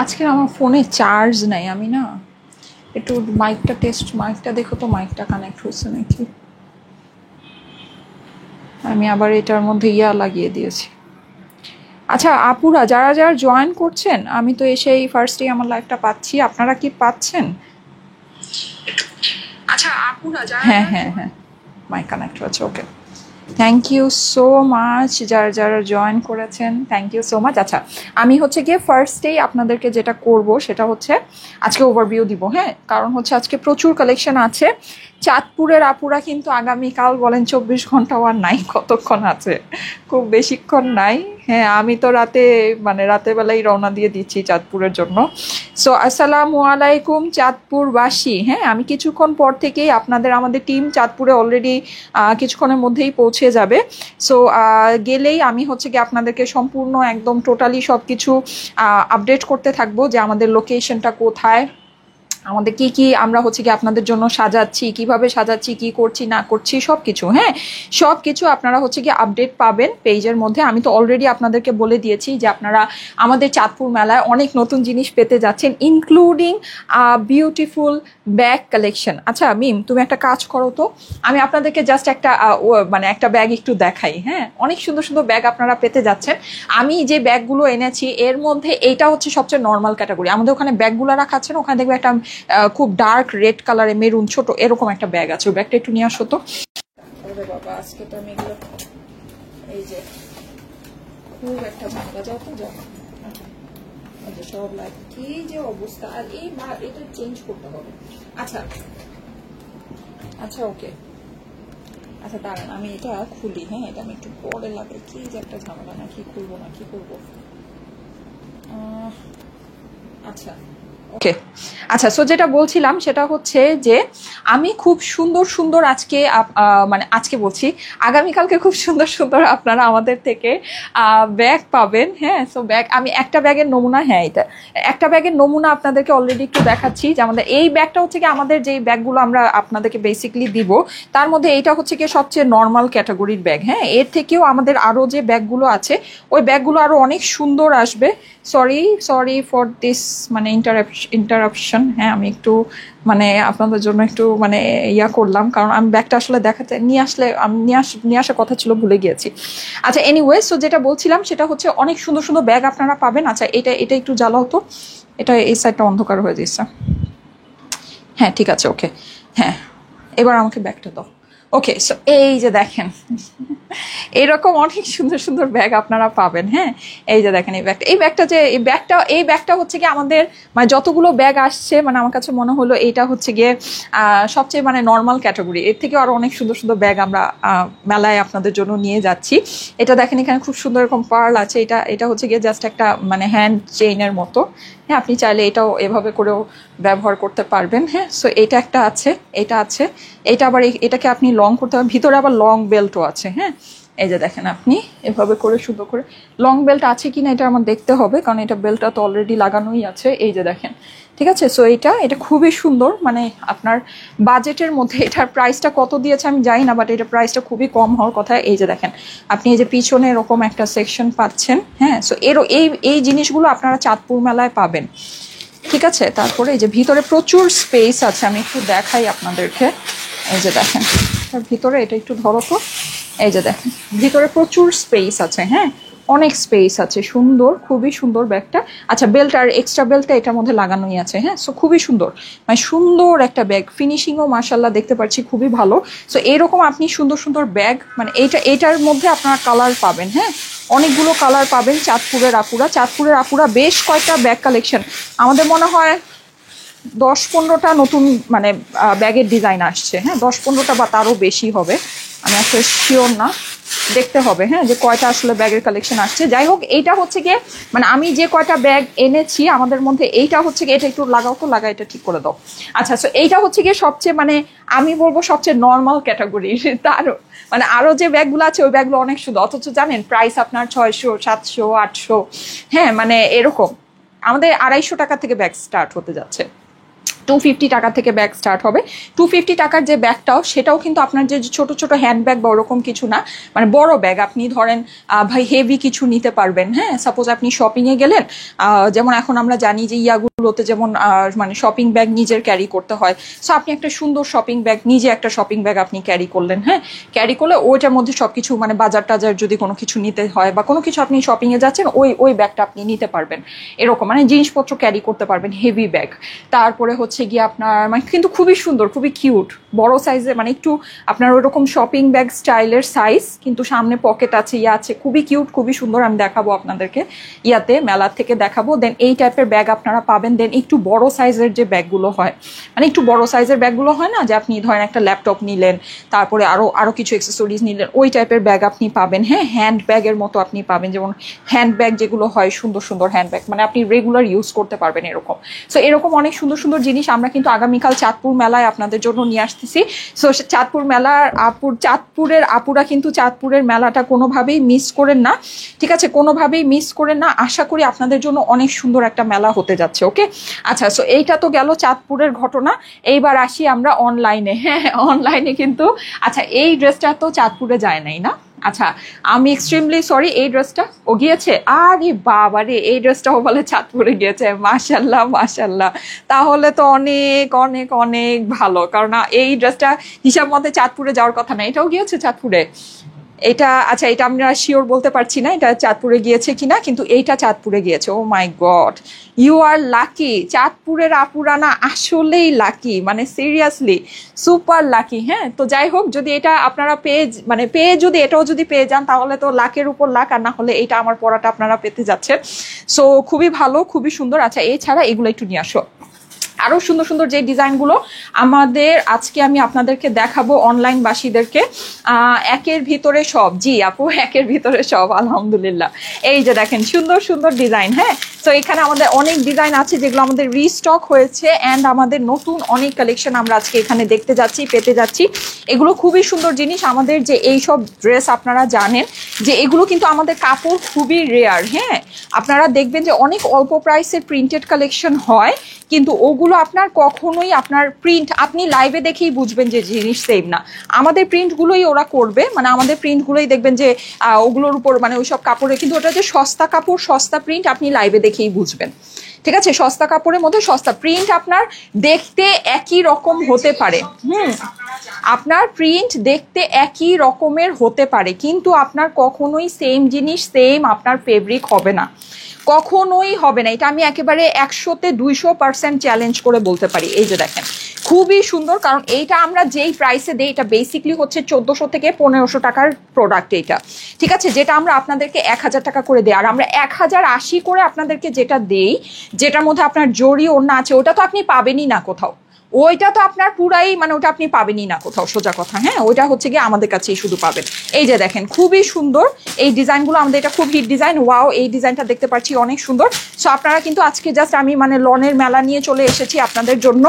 আজকের আমার ফোনে চার্জ নাই, আমি না একটু মাইকটা দেখো তো, মাইকটা কানেক্ট হয়েছে নাকি। আমি আবার এটার মধ্যে লাগিয়ে দিয়েছি। আচ্ছা আপুরা যারা যারা জয়েন করছেন, আমি তো এসেই ফার্স্টেই আমার লাইফটা পাচ্ছি, আপনারা কি পাচ্ছেন? আচ্ছা আপুরা যারা হ্যাঁ হ্যাঁ হ্যাঁ মাইক কানেক্ট হচ্ছে, ওকে। থ্যাংক ইউ সো মাচ যারা যারা জয়েন করেছেন, থ্যাংক ইউ সো মাচ। আচ্ছা আমি হচ্ছে গিয়ে ফার্স্টেই আপনাদেরকে যেটা করব সেটা হচ্ছে আজকে ওভারভিউ দিব, হ্যাঁ, কারণ হচ্ছে আজকে প্রচুর কালেকশন আছে। চাঁদপুরের আপুরা কিন্তু আগামীকাল বলেন 24 ঘন্টাও আর নাই, কতক্ষণ আছে, খুব বেশিক্ষণ নাই। হ্যাঁ আমি তো রাতের বেলায় রওনা দিয়ে দিচ্ছি চাঁদপুরের জন্য। সো আসসালামু আলাইকুম চাঁদপুরবাসী। হ্যাঁ আমি কিছুক্ষণ পর থেকেই আমাদের টিম চাঁদপুরে অলরেডি কিছুক্ষণের মধ্যেই পৌঁছে যাবে। সো গেলেই আমি হচ্ছে কি আপনাদেরকে সম্পূর্ণ একদম টোটালি সব কিছু আপডেট করতে থাকবো, যে আমাদের লোকেশনটা কোথায়, আমাদের কি কি আমরা হচ্ছে কি আপনাদের জন্য সাজাচ্ছি, কিভাবে সাজাচ্ছি, কি করছি না করছি, সব কিছু। হ্যাঁ সব কিছু আপনারা হচ্ছে কি আপডেট পাবেন পেজের মধ্যে। আমি তো অলরেডি আপনাদেরকে বলে দিয়েছি যে আপনারা আমাদের চাঁদপুর মেলায় অনেক নতুন জিনিস পেতে যাচ্ছেন, ইনক্লুডিং বিউটিফুল ব্যাগ কালেকশন। আচ্ছা মিম তুমি একটা কাজ করো তো, আমি আপনাদেরকে জাস্ট একটা ব্যাগ একটু দেখাই। হ্যাঁ অনেক সুন্দর সুন্দর ব্যাগ আপনারা পেতে যাচ্ছেন। আমি যে ব্যাগগুলো এনেছি এর মধ্যে এইটা হচ্ছে সবচেয়ে নর্মাল ক্যাটাগরি। আমাদের ওখানে ব্যাগগুলো রাখা আছে না, ওখানে দেখবে একটা খুব ডার্ক রেড কালারে মেরুন ছোট এরকম একটা ব্যাগ আছে, ওই ব্যাগটা একটু নিয়ে আসো তো। বাবা আজকে তো আমি এগুলো এই যে খুব একটা ভাঙা যাও তো যাও সব লাগে, কি যে অবস্থা। আর এটা চেঞ্জ করতে হবে। আচ্ছা আচ্ছা ওকে, আচ্ছা দাঁড়ান আমি এটা খুলি। হ্যাঁ এটা আমি একটু পরে লাগে, কি যে একটা ঝামেলা, না কি খুলবো না কি করবো। আচ্ছা ওকে, আচ্ছা সো যেটা বলছিলাম সেটা হচ্ছে যে আমি খুব সুন্দর সুন্দর আজকে বলছি আগামীকালকে খুব সুন্দর সুন্দর আপনারা আমাদের থেকে ব্যাগ পাবেন। হ্যাঁ সো ব্যাগ আমি একটা ব্যাগের নমুনা, হ্যাঁ এটা একটা ব্যাগের নমুনা আপনাদেরকে অলরেডি একটু দেখাচ্ছি, যে আমাদের এই ব্যাগটা হচ্ছে কি আমাদের যেই ব্যাগগুলো আমরা আপনাদেরকে বেসিকলি দিব তার মধ্যে এইটা হচ্ছে কি সবচেয়ে নর্মাল ক্যাটাগরির ব্যাগ। হ্যাঁ এর থেকেও আমাদের আরও যে ব্যাগগুলো আছে ওই ব্যাগগুলো আরও অনেক সুন্দর আসবে। Sorry for this interruption. হ্যাঁ আমি একটু আপনাদের জন্য একটু করলাম, কারণ আমি ব্যাগটা আসলে দেখাতে নিয়ে আসার কথা ছিল, ভুলে গিয়েছি। আচ্ছা এনিওয়ে সো যেটা বলছিলাম সেটা হচ্ছে অনেক সুন্দর সুন্দর ব্যাগ আপনারা পাবেন। আচ্ছা এটা একটু জ্বালাও তো, এটা এই সাইডটা অন্ধকার হয়ে যাচ্ছে। হ্যাঁ ঠিক আছে ওকে, হ্যাঁ এবার আমাকে ব্যাগটা দাও। ওকে সো এই যে দেখেন এরকম অনেক সুন্দর সুন্দর ব্যাগ আপনারা পাবেন। হ্যাঁ এই যে দেখেন এই ব্যাগটা হচ্ছে গিয়ে আমাদের যতগুলো ব্যাগ আসছে আমার কাছে মনে হলো এইটা হচ্ছে গিয়ে সবচেয়ে নর্মাল ক্যাটাগরি। এর থেকে আরো অনেক সুন্দর সুন্দর ব্যাগ আমরা মেলায় আপনাদের জন্য নিয়ে যাচ্ছি। এটা দেখেন এখানে খুব সুন্দর এরকম পার্ল আছে, এটা হচ্ছে গিয়ে জাস্ট একটা হ্যান্ড চেইনের মতো। হ্যাঁ আপনি চাইলে এটাও এভাবে করেও ব্যবহার করতে পারবেন। হ্যাঁ সো এটা একটা আছে, এটা আছে, এটা আবার এটাকে আপনি লং করতে পারবেন, ভিতরে আবার লং বেল্টও আছে। হ্যাঁ এই যে দেখেন আপনি এভাবে করে সুন্দর করে লং বেল্ট আছে কিনা এটা আমার দেখতে হবে, কারণ এটা বেল্টটা তো অলরেডি লাগানোই আছে। এই যে দেখেন ঠিক আছে। সো এটা খুবই সুন্দর, আপনার বাজেটের মধ্যে। এটার প্রাইসটা কত দিয়েছে আমি জানি না, বাট এটা প্রাইসটা খুবই কম হওয়ার কথা। এই যে দেখেন আপনি এই যে পিছনে এরকম একটা সেকশন পাচ্ছেন। হ্যাঁ সো এই জিনিসগুলো আপনারা চাঁদপুর মেলায় পাবেন, ঠিক আছে। তারপরে এই যে ভিতরে প্রচুর স্পেস আছে, আমি একটু দেখাই আপনাদেরকে। এই যে দেখেন তার ভিতরে, এটা একটু ধরো তো, এই যে দেখেন ভিতরে প্রচুর স্পেস আছে। হ্যাঁ অনেক স্পেস আছে, সুন্দর, খুবই সুন্দর ব্যাগটা। আচ্ছা বেল্ট আর এক্সট্রা বেল্টটা এটার মধ্যে লাগানোই আছে। হ্যাঁ সো খুবই সুন্দর, সুন্দর একটা ব্যাগ, ফিনিশিংও মাশাল্লাহ দেখতে পাচ্ছি খুবই ভালো। সো এরকম আপনি সুন্দর সুন্দর ব্যাগ এটার মধ্যে আপনারা কালার পাবেন। হ্যাঁ অনেকগুলো কালার পাবেন চাঁদপুরের আপুরা বেশ কয়েকটা ব্যাগ কালেকশন, আমাদের মনে হয় 10-15টা নতুন ব্যাগের ডিজাইন আসছে। হ্যাঁ 10-15টা বা তারও বেশি হবে, আমি আসলে শিওর না, দেখতে হবে। হ্যাঁ যে কয়টা আসলে ব্যাগের কালেকশন আসছে। যাই হোক এইটা হচ্ছে গিয়ে আমি যে কয়টা ব্যাগ এনেছি আমাদের মধ্যে এইটা হচ্ছে গিয়ে, এটা একটু লাগাও তো, লাগা এটা ঠিক করে দাও। আচ্ছা সো এইটা হচ্ছে গিয়ে সবচেয়ে আমি বলবো সবচেয়ে নর্মাল ক্যাটাগরি। তারও আরো যে ব্যাগগুলো আছে ওই ব্যাগগুলো অনেক সুন্দর, অথচ জানেন প্রাইস আপনার 600, 700, 800। হ্যাঁ এরকম আমাদের 250 টাকা থেকে ব্যাগ স্টার্ট হতে যাচ্ছে। 250 টাকা থেকে ব্যাগ স্টার্ট হবে। 250 টাকার যে ব্যাগটাও সেটাও কিন্তু আপনার যে ছোট ছোট হ্যান্ড ব্যাগ বা ওরকম কিছু না, মানে বড় ব্যাগ। আপনি ধরেন ভাই হেভি কিছু নিতে পারবেন। হ্যাঁ, সাপোজ আপনি শপিংয়ে গেলেন, যেমন এখন আমরা জানি যে ইয়াগুলোতে যেমন মানে শপিং ব্যাগ নিজের ক্যারি করতে হয়। সো আপনি একটা সুন্দর শপিং ব্যাগ, নিজে একটা শপিং ব্যাগ আপনি ক্যারি করলেন। হ্যাঁ, ক্যারি করলে ওইটার মধ্যে সবকিছু মানে বাজার টাজার যদি কোনো কিছু নিতে হয় বা কোনো কিছু আপনি শপিংয়ে যাচ্ছেন, ওই ব্যাগটা আপনি নিতে পারবেন। এরকম মানে জিনিসপত্র ক্যারি করতে পারবেন, হেভি ব্যাগ। তারপরে হচ্ছে গিয়ে আপনার মানে কিন্তু খুবই সুন্দর, খুবই কিউট, বড় সাইজে, মানে একটু আপনার ওইরকম শপিং ব্যাগ স্টাইলের সাইজ, কিন্তু সামনে পকেট আছে, ইয়ে আছে, খুবই কিউট, খুবই সুন্দর। আমি দেখাবো আপনাদেরকে, ইয়াতে মেলা থেকে দেখাবো। দেন এই টাইপের ব্যাগ আপনারা পাবেন। দেন একটু বড় সাইজের যে ব্যাগগুলো হয়, মানে একটু বড় সাইজের ব্যাগগুলো হয় না, যে আপনি ধরেন একটা ল্যাপটপ নিলেন, তারপরে আরো কিছু অ্যাক্সেসরিজ নিলেন, ওই টাইপের ব্যাগ আপনি পাবেন। হ্যাঁ, হ্যান্ড ব্যাগের মতো আপনি পাবেন, যেমন হ্যান্ড ব্যাগ যেগুলো হয়, সুন্দর সুন্দর হ্যান্ড ব্যাগ, মানে আপনি রেগুলার ইউজ করতে পারবেন এরকম। সো এরকম অনেক সুন্দর সুন্দর জিনিস আমরা কিন্তু আগামীকাল চাঁদপুর মেলায় আপনাদের জন্য নিয়ে আসতেছি। সো চাঁদপুর মেলার চাঁদপুরের আপুরা কিন্তু চাঁদপুরের মেলাটা কোনোভাবেই মিস করেন না, ঠিক আছে, কোনোভাবেই মিস করেন না। আশা করি আপনাদের জন্য অনেক সুন্দর একটা মেলা হতে যাচ্ছে। ওকে, আচ্ছা, সো এইটা তো গেল চাঁদপুরের ঘটনা। এইবার আসি আমরা অনলাইনে। হ্যাঁ, অনলাইনে কিন্তু আচ্ছা, এই ড্রেসটা তো চাঁদপুরে যায় নাই না? আচ্ছা, আমি এক্সট্রিমলি সরি, এই ড্রেসটা ও গিয়েছে? আরে বাবা রে, এই ড্রেসটাও বলে চাঁদপুরে গিয়েছে, মাশাল্লাহ মাশাল্লাহ। তাহলে তো অনেক অনেক অনেক ভালো, কারণ এই ড্রেসটা হিসাব মতে চাঁদপুরে যাওয়ার কথা না, এটাও গিয়েছে চাঁদপুরে। এটা আচ্ছা, এটা আমরা শিওর বলতে পারছি না এটা চাঁদপুরে গিয়েছে কিনা, কিন্তু এইটা চাঁদপুরে গিয়েছে। ও মাই গড, ইউ আর লাকি। চাঁদপুরের আপুরা না আসলেই লাকি, মানে সিরিয়াসলি সুপার লাকি। হ্যাঁ, তো যাই হোক, যদি এটা আপনারা পেয়ে যদি এটাও যদি পেয়ে যান, তাহলে তো লাখের উপর লাখ, আর না হলে এইটা আমার পড়াটা আপনারা পেতে যাচ্ছেন। সো খুবই ভালো, খুবই সুন্দর। আচ্ছা, এছাড়া এগুলো একটু নিয়ে আসো, আরো সুন্দর সুন্দর যে ডিজাইনগুলো আমাদের আজকে আমি আপনাদেরকে দেখাবো অনলাইন বাসীদেরকে। একের ভিতরে সব, জি আপু, একের ভিতরে সব, আলহামদুলিল্লাহ। এই যে দেখেন সুন্দর সুন্দর ডিজাইন। হ্যাঁ, তো এখানে আমাদের অনেক ডিজাইন আছে যেগুলো আমাদের রিস্টক হয়েছে, অ্যান্ড আমাদের নতুন অনেক কালেকশন আমরা আজকে এখানে দেখতে যাচ্ছি, পেতে যাচ্ছি। এগুলো খুবই সুন্দর জিনিস। আমাদের যে এইসব ড্রেস আপনারা জানেন যে এগুলো কিন্তু আমাদের কাপড় খুবই রেয়ার। হ্যাঁ, আপনারা দেখবেন যে অনেক অল্প প্রাইসের প্রিন্টেড কালেকশন হয়, কিন্তু ওগুলো আপনার কখনোই আপনার প্রিন্ট আপনি লাইভে দেখেই বুঝবেন যে জিনিস সেম না। আমাদের প্রিন্টগুলোই ওরা করবে, মানে আমাদের প্রিন্টগুলোই দেখবেন যে ওগুলোর উপর মানে ওইসব কাপড়ে, কিন্তু ওটা যে সস্তা কাপড়, সস্তা প্রিন্ট আপনি লাইভে দেখেই বুঝবেন। ঠিক আছে, সস্তা কাপড়ের মধ্যে সস্তা প্রিন্ট আপনার দেখতে একই রকম হতে পারে। আপনার প্রিন্ট দেখতে একই রকমের হতে পারে, কিন্তু আপনার কখনোই সেম জিনিস সেম আপনার ফেব্রিক হবে না, কখনোই হবে না। এটা আমি একেবারে 100-তে 200% চ্যালেঞ্জ করে বলতে পারি। এই যে দেখেন খুবই সুন্দর, কারণ এইটা আমরা যেই প্রাইসে দেই, এটা বেসিকলি হচ্ছে 1400 থেকে 1500 টাকার প্রোডাক্ট এইটা, ঠিক আছে, যেটা আমরা আপনাদেরকে 1000 টাকা করে দিই। আর আমরা 1080 করে আপনাদেরকে যেটা দেই, যেটার মধ্যে আপনার জরি ওড়না আছে, ওটা তো আপনি পাবেনই না কোথাও, ওইটা তো আপনার পুরাই মানে ওটা আপনি পাবেনই না কোথাও, সোজা কথা। হ্যাঁ, ওইটা হচ্ছে গিয়ে আমাদের কাছেই শুধু পাবেন। এই যে দেখেন খুবই সুন্দর এই ডিজাইনগুলো, আমাদের এটা খুব হিট ডিজাইন। ওয়াও, এই ডিজাইনটা দেখতে পাচ্ছি অনেক সুন্দর। সো আপনারা কিন্তু আজকে জাস্ট আমি মানে লনের মেলা নিয়ে চলে এসেছি আপনাদের জন্য।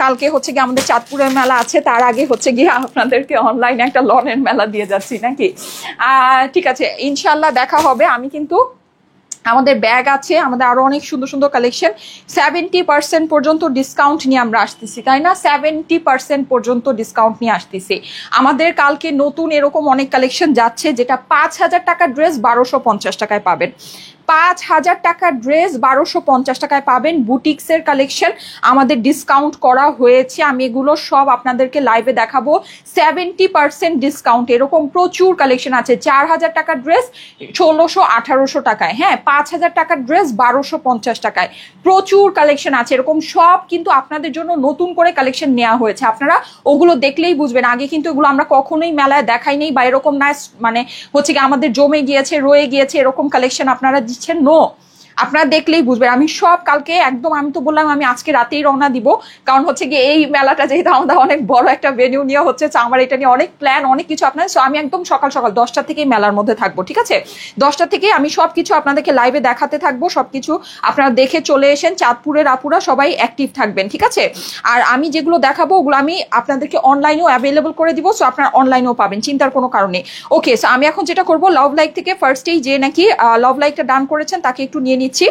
কালকে হচ্ছে গিয়ে আমাদের চাঁদপুরের মেলা আছে, তার আগে হচ্ছে গিয়ে আপনাদেরকে অনলাইনে একটা লনের মেলা দিয়ে যাচ্ছি নাকি। ঠিক আছে, ইনশাল্লাহ দেখা হবে। আমি কিন্তু আমাদের ব্যাগ আছে, আমাদের আরো অনেক সুন্দর সুন্দর কালেকশন, 70% পর্যন্ত ডিসকাউন্ট নিয়ে আমরা আসতেছি, তাই না? 70% পর্যন্ত ডিসকাউন্ট নিয়ে আসতেছি। আমাদের কালকে নতুন এরকম অনেক কালেকশন যাচ্ছে, যেটা 5000 টাকার ড্রেস 1250 টাকায় পাবেন। 5000 টাকার ড্রেস 1250 টাকায় পাবেন। বুটিক্সের কালেকশন আমাদের ডিসকাউন্ট করা হয়েছে, আমি এগুলো সব আপনাদেরকে লাইভে দেখাবো। 70% ডিসকাউন্ট, এরকম প্রচুর কালেকশন আছে। 4000 টাকার ড্রেস 1600-1800 টাকায়, হ্যাঁ, 5000 টাকার ড্রেস 1250 টাকায়, প্রচুর কালেকশন আছে এরকম সব। কিন্তু আপনাদের জন্য নতুন করে কালেকশন নেওয়া হয়েছে, আপনারা ওগুলো দেখলেই বুঝবেন। আগে কিন্তু এগুলো আমরা কখনোই মেলায় দেখাই নেই, বা এরকম না মানে হচ্ছে কি আমাদের জমে গিয়েছে, রয়ে গিয়েছে, এরকম কালেকশন আপনারা দিচ্ছেন। নো, আপনারা দেখলেই বুঝবেন। আমি সব কালকে একদম, আমি তো বললাম আমি আজকে রাতেই রওনা দিব, কারণ হচ্ছে গিয়ে এই মেলাটা যেহেতু আমাদের অনেক বড় একটা ভেনিউ নিয়ে হচ্ছে, আমার এটা নিয়ে অনেক প্ল্যান, অনেক কিছু আপনার। সো আমি একদম সকাল সকাল 10টা থেকেই মেলার মধ্যে থাকবো, ঠিক আছে? 10টা থেকে আমি সবকিছু আপনাদেরকে লাইভে দেখাতে থাকবো, সবকিছু আপনারা দেখে চলে এসেন। চাঁদপুরের আপুরা সবাই অ্যাক্টিভ থাকবেন, ঠিক আছে? আর আমি যেগুলো দেখাবো ওগুলো আমি আপনাদেরকে অনলাইনেও অ্যাভেলেবল করে দিব, সো আপনারা অনলাইনেও পাবেন, চিন্তার কোনো কারণে। ওকে, সো আমি এখন যেটা করবো, লাভ লাইক থেকে ফার্স্টেই যে নাকি লাভ লাইকটা ডান করেছেন তাকে একটু নিয়ে নিচ্ছি।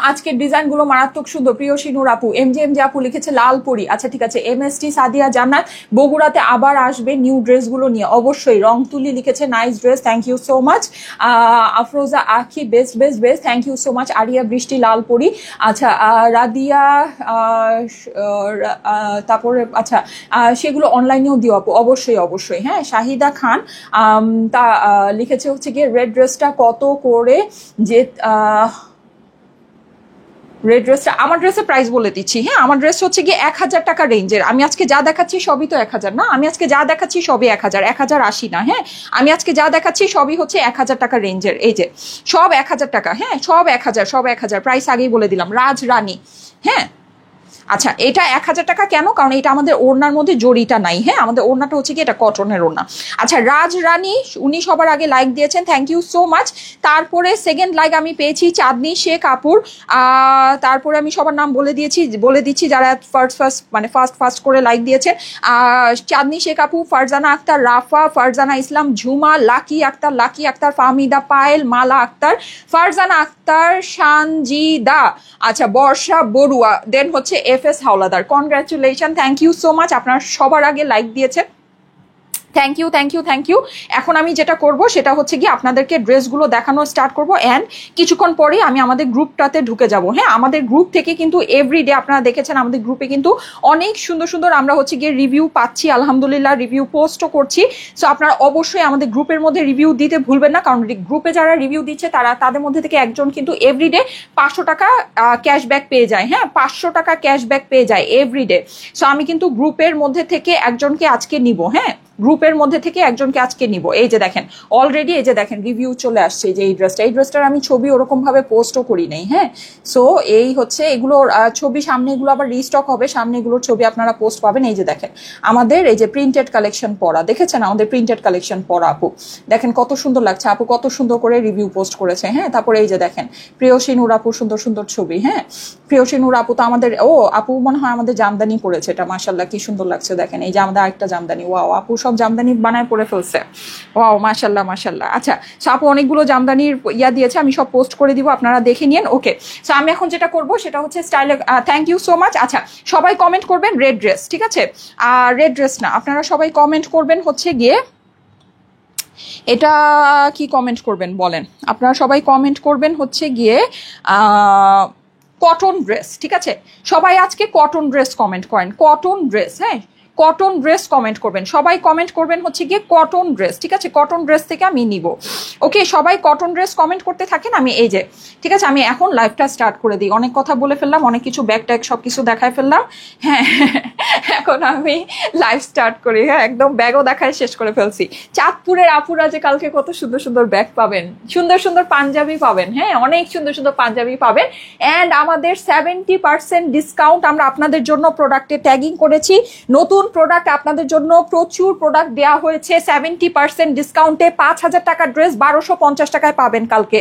আজকের ডিজাইনগুলো মারাত্মক সুন্দর। প্রিয়সী নূর আপু, এমজে আপু লিখেছে লাল পরি। আচ্ছা ঠিক আছে। MST সাদিয়া জান্নাত, বগুড়াতে আবার আসবে নিউ ড্রেসগুলো নিয়ে, অবশ্যই। রং তুলি লিখেছে nice dress, thank you so much. Afroza Akhi, best best best, thank you so much. Ariya Brishti লাল পরি। আচ্ছা রাদিয়া, তারপরে আচ্ছা সেগুলো অনলাইনেও দিও আপু, অবশ্যই অবশ্যই। হ্যাঁ, শাহিদা খান তা লিখেছে হচ্ছে গিয়ে রেড ড্রেসটা কত করে, যে রেড ড্রেসটা, আমার ড্রেসের প্রাইস বলে দিচ্ছি। হ্যাঁ, আমার ড্রেস হচ্ছে গিয়ে 1000 টাকা রেঞ্জের। আমি আজকে যা দেখাচ্ছি সবই তো 1000 না, আমি আজকে যা দেখাচ্ছি সবই 1000, 1080 না। হ্যাঁ, আমি আজকে যা দেখাচ্ছি সবই হচ্ছে 1000 টাকা রেঞ্জের। এই যে সব 1000 টাকা। হ্যাঁ, সব 1000, সব 1000, প্রাইস আগেই বলে দিলাম। রাজরানী, হ্যাঁ আচ্ছা এটা 1000 টাকা কেন, কারণ এটা আমাদের ওড়নার মধ্যে জড়িটা নাই। হ্যাঁ, আমাদের ওড়নাটা হচ্ছে কি এটা কটনের ওড়না। আচ্ছা রাজরানী উনি সবার আগে লাইক দিয়েছেন, থ্যাংক ইউ সো মাচ। তারপরে সেকেন্ড লাইক আমি পেয়েছি চাঁদনি শেখ আপুর। তারপরে আমি সবার নাম বলে দিচ্ছি যারা ফার্স্ট করে লাইক দিয়েছেন। চাঁদনি শেখ আপু, ফারজানা আক্তার, রাফা, ফারজানা ইসলাম, ঝুমা, লাকি আক্তার, ফাহমিদা পায়েল, মালা আক্তার, ফারজানা আক্তার, সানজিদা, আচ্ছা বর্ষা বড়ুয়া, দেন হচ্ছে FS Howlader. Congratulation, thank you so much, আপনারা সবার আগে লাইক দিয়েছে, thank you thank you thank you. এখন আমি যেটা করব সেটা হচ্ছে কি আপনাদেরকে ড্রেসগুলো দেখানো স্টার্ট করব, অ্যান্ড কিছুক্ষণ পরেই আমি আমাদের গ্রুপটাতে ঢুকে যাব। হ্যাঁ, আমাদের গ্রুপ থেকে কিন্তু এভরিডে আপনারা দেখেছেন আমাদের গ্রুপে কিন্তু অনেক সুন্দর সুন্দর আমরা হচ্ছে গিয়ে রিভিউ পাচ্ছি, আলহামদুলিল্লাহ, রিভিউ পোস্টও করছি। সো আপনারা অবশ্যই আমাদের গ্রুপের মধ্যে রিভিউ দিতে ভুলবেন না, কারণ গ্রুপে যারা রিভিউ দিচ্ছে তাদের মধ্যে থেকে একজন কিন্তু এভরিডে 500 টাকা ক্যাশব্যাক পেয়ে যায়। হ্যাঁ, 500 টাকা ক্যাশব্যাক পেয়ে যায় এভরিডে। সো আমি কিন্তু গ্রুপের মধ্যে থেকে একজনকে আজকে নিব। হ্যাঁ, গ্রুপের মধ্যে থেকে একজনকে আজকে নিব। এই যে দেখেন অলরেডি, এই যে দেখেন রিভিউ চলে আসছে যে এই ড্রেসটার আমি ছবি ওরকম ভাবে পোস্টও করি নাই। হ্যাঁ, সো এই হচ্ছে এগুলোর ছবি, সামনে এগুলো আবার রিস্টক হবে, সামনে এগুলোর ছবি আপনারা পোস্ট পাবেন। এই যে দেখেন আমাদের এই যে প্রিন্টেড কালেকশন পরা, দেখেছেন আমাদের প্রিন্টেড কালেকশন পরা আপু, দেখেন কত সুন্দর লাগছে, আপু কত সুন্দর করে রিভিউ পোস্ট করেছে। হ্যাঁ, তারপরে এই যে দেখেন প্রিয়সী নূর আপু, সুন্দর সুন্দর ছবি। হ্যাঁ, প্রিয়সী নূর আপু তো আমাদের, আপু মনে হয় আমাদের জামদানি পরেছে, এটা মাশাআল্লাহ কি সুন্দর লাগছে। দেখেন এই যে আমাদের আরেকটা জামদানি, ওয়াও, আপু সব জামদানি বানায় পরে ফেলছে, ওয়াও মাশাআল্লাহ মাশাআল্লাহ। আচ্ছা আপু অনেকগুলো জামদানির দিয়েছে, আমি সব পোস্ট করে দিব, আপনারা দেখে নিন। ওকে, সো আমি এখন যেটা করব সেটা হচ্ছে স্টাইলে, থ্যাংক ইউ সো মাচ। আচ্ছা সবাই কমেন্ট করবেন রেড ড্রেস, ঠিক আছে? রেড ড্রেস না, আপনারা সবাই কমেন্ট করবেন হচ্ছে গিয়ে এটা কি কমেন্ট করবেন বলেন, আপনারা সবাই কমেন্ট করবেন হচ্ছে গিয়ে কটন ড্রেস, ঠিক আছে? সবাই আজকে কটন ড্রেস কমেন্ট করেন, কটন ড্রেস। হ্যাঁ, কটন ড্রেস কমেন্ট করবেন, সবাই কমেন্ট করবেন হচ্ছে গিয়ে কটন ড্রেস, ঠিক আছে? কটন ড্রেস থেকে আমি নিব। ওকে, সবাই কটন ড্রেস কমেন্ট করতে থাকেন, আমি এই যে, ঠিক আছে, আমি এখন লাইভটা স্টার্ট করে দিই। অনেক কথা বলে ফেললাম, অনেক কিছু ব্যাগ ট্যাগ সব কিছু দেখায় ফেললাম। হ্যাঁ, এখন আমি লাইভ স্টার্ট করি। হ্যাঁ, একদম ব্যাগও দেখায় শেষ করে ফেলছি। চাঁদপুরের আপুরা যে কালকে কত সুন্দর সুন্দর ব্যাগ পাবেন, সুন্দর সুন্দর পাঞ্জাবি পাবেন। হ্যাঁ, অনেক সুন্দর সুন্দর পাঞ্জাবি পাবেন, অ্যান্ড আমাদের 70% ডিসকাউন্ট আমরা আপনাদের জন্য প্রোডাক্টে ট্যাগিং করেছি। নতুন প্রোডাক্ট আপনাদের জন্য প্রচুর প্রোডাক্ট দেওয়া হয়েছে 70% ডিসকাউন্টে। 5000 টাকার ড্রেস 1250 টাকায় পাবেন কালকে,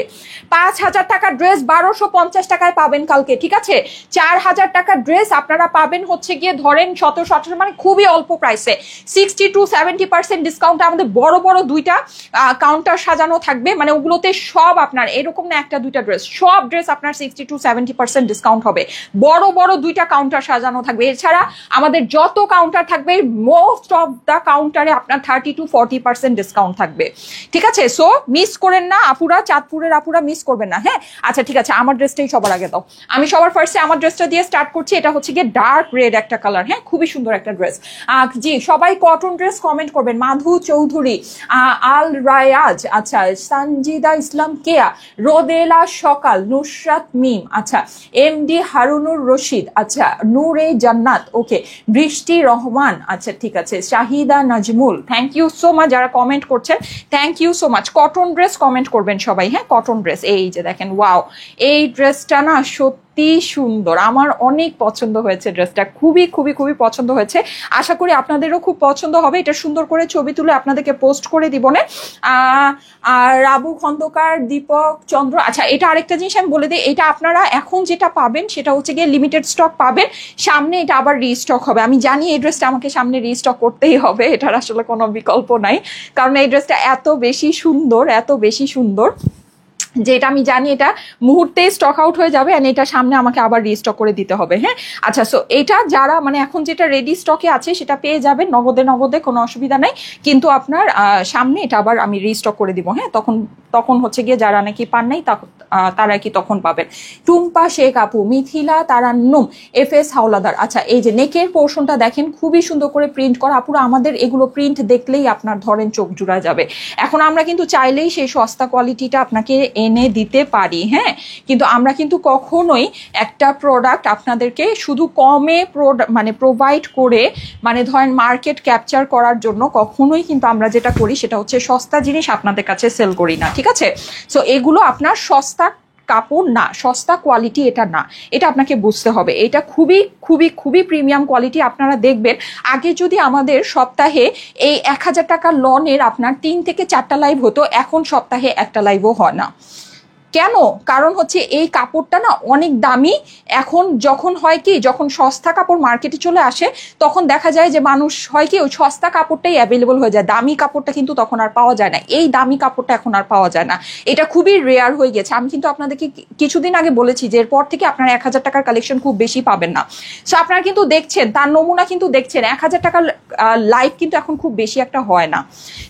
5000 টাকার ড্রেস 1250 টাকায় পাবেন কালকে, ঠিক আছে? 4000 টাকার ড্রেস আপনারা পাবেন হচ্ছে গিয়ে ধরেন 1700, মানে খুবই অল্প প্রাইসে। 60 to 70% ডিসকাউন্টে আমাদের বড় বড় দুইটা কাউন্টার সাজানো থাকবে, মানে ওগুলোতে সব আপনার এরকম না একটা দুইটা ড্রেস, সব ড্রেস আপনার 60 to 70% ডিসকাউন্ট হবে। বড় বড় দুইটা কাউন্টার সাজানো থাকবে। এছাড়া আমাদের যত কাউন্টার থাকবে মোস্ট অফ দ্য কাউন্টারে আপনার 30 to 40% ডিসকাউন্ট থাকবে, ঠিক আছে? সো মিস করেন না আপুরা, চাঁদপুরের আপুরা মিস করবেন না। হ্যাঁ, আচ্ছা ঠিক আছে, আমার ড্রেসটাই সবার আগে দাও। আমি সবার ফার্স্টে আমার ড্রেসটা দিয়ে স্টার্ট করছি। এটা হচ্ছে গিয়ে ডার্ক রেড একটা কালার। হ্যাঁ, খুবই সুন্দর একটা ড্রেস। জি সবাই কটন ড্রেস কমেন্ট করবেন। মাধু চৌধুরী, আল রায়াজ, আচ্ছা সানজিদা ইসলাম কেয়া, রোদেলা সকাল, নুসরাত মিম, আচ্ছা MD হারুনুর রশিদ, আচ্ছা নূরে জান্নাত, ওকে বৃষ্টি রহমান, আচ্ছা ঠিক আছে Shahida Nazmul, thank you so much যারা কমেন্ট করছেন, thank you so much. Cotton dress comment করবেন সবাই। হ্যাঁ, কটন ড্রেস, এই যে দেখেন, ওয়াও, এই ড্রেসটা না সত্যি সুন্দর, আমার অনেক পছন্দ হয়েছে ড্রেসটা, খুবই খুবই খুবই পছন্দ হয়েছে। আশা করি আপনাদেরও খুব পছন্দ হবে। এটা সুন্দর করে ছবি তুলে আপনাদেরকে পোস্ট করে দিব না। আর রাবু খন্দকার, দীপক চন্দ্র, আচ্ছা এটা আরেকটা জিনিস আমি বলে দিই, এটা আপনারা এখন যেটা পাবেন সেটা হচ্ছে গিয়ে লিমিটেড স্টক পাবেন, সামনে এটা আবার রিস্টক হবে। আমি জানি এই ড্রেসটা আমাকে সামনে রিস্টক করতেই হবে, এটার আসলে কোনো বিকল্প নাই, কারণ এই ড্রেসটা এত বেশি সুন্দর, এত বেশি সুন্দর। যেটা আমি জানি এটা মুহূর্তে স্টক আউট হয়ে যাবে, এন্ড এটা সামনে আমাকে আবার রিস্টক করে দিতে হবে। হ্যাঁ, আচ্ছা, সো এটা যারা মানে এখন যেটা রেডি স্টকে আছে সেটা পেয়ে যাবেন নগদে কোনো অসুবিধা নাই, কিন্তু আপনার সামনে এটা আবার আমি রিস্টক করে দিব। হ্যাঁ, তখন হচ্ছে গিয়ে যারা নাকি পান নাই তারা কি তখন পাবেন। টুম্পা শেখ আপু, মিথিলা তারান্নুম, FS হাওলাদার। আচ্ছা, এই যে নেকের পোর্শনটা দেখেন খুবই সুন্দর করে প্রিন্ট করা। আপুরা আমাদের এগুলো প্রিন্ট দেখলেই আপনার ধরেন চোখ জুড়া যাবে। এখন আমরা কিন্তু চাইলেই সেই সস্তা কোয়ালিটিটা আপনাকে এনে দিতে পারি। হ্যাঁ, কিন্তু আমরা কিন্তু কখনোই একটা প্রোডাক্ট আপনাদেরকে শুধু কমে মানে প্রোভাইড করে মানে ধরেন মার্কেট ক্যাপচার করার জন্য কখনোই কিন্তু আমরা যেটা করি সেটা হচ্ছে সস্তা জিনিস আপনাদের কাছে সেল করি না। ঠিক আছে, সো এগুলো আপনার সস্তা কাপড় না, সস্তা কোয়ালিটি এটা না, এটা আপনাকে বুঝতে হবে। এটা খুবই খুবই খুবই প্রিমিয়াম কোয়ালিটি। আপনারা দেখবেন আগে যদি আমাদের সপ্তাহে এই 1000 টাকার লনের আপনার 3 থেকে 4টা লাইভ হতো, এখন সপ্তাহে একটা লাইভও হয় না। কেন? কারণ হচ্ছে এই কাপড়টা না অনেক দামি। এখন যখন হয় কি, যখন সস্তা কাপড় মার্কেটে চলে আসে তখন দেখা যায় যে মানুষ হয় কি ওই সস্তা কাপড়টাই অ্যাভেলেবল হয়ে যায়, দামি কাপড়টা কিন্তু তখন আর পাওয়া যায় না। এই দামি কাপড়টা এখন আর পাওয়া যায় না, এটা খুবই রেয়ার হয়ে গেছে। আমি কিন্তু আপনাদেরকে কিছুদিন আগে বলেছি যে এরপর থেকে আপনারা 1000 টাকার কালেকশন খুব বেশি পাবেন না। সো আপনারা কিন্তু দেখছেন, তার নমুনা কিন্তু দেখছেন, 1000 টাকার লাইভ কিন্তু এখন খুব বেশি একটা হয় না।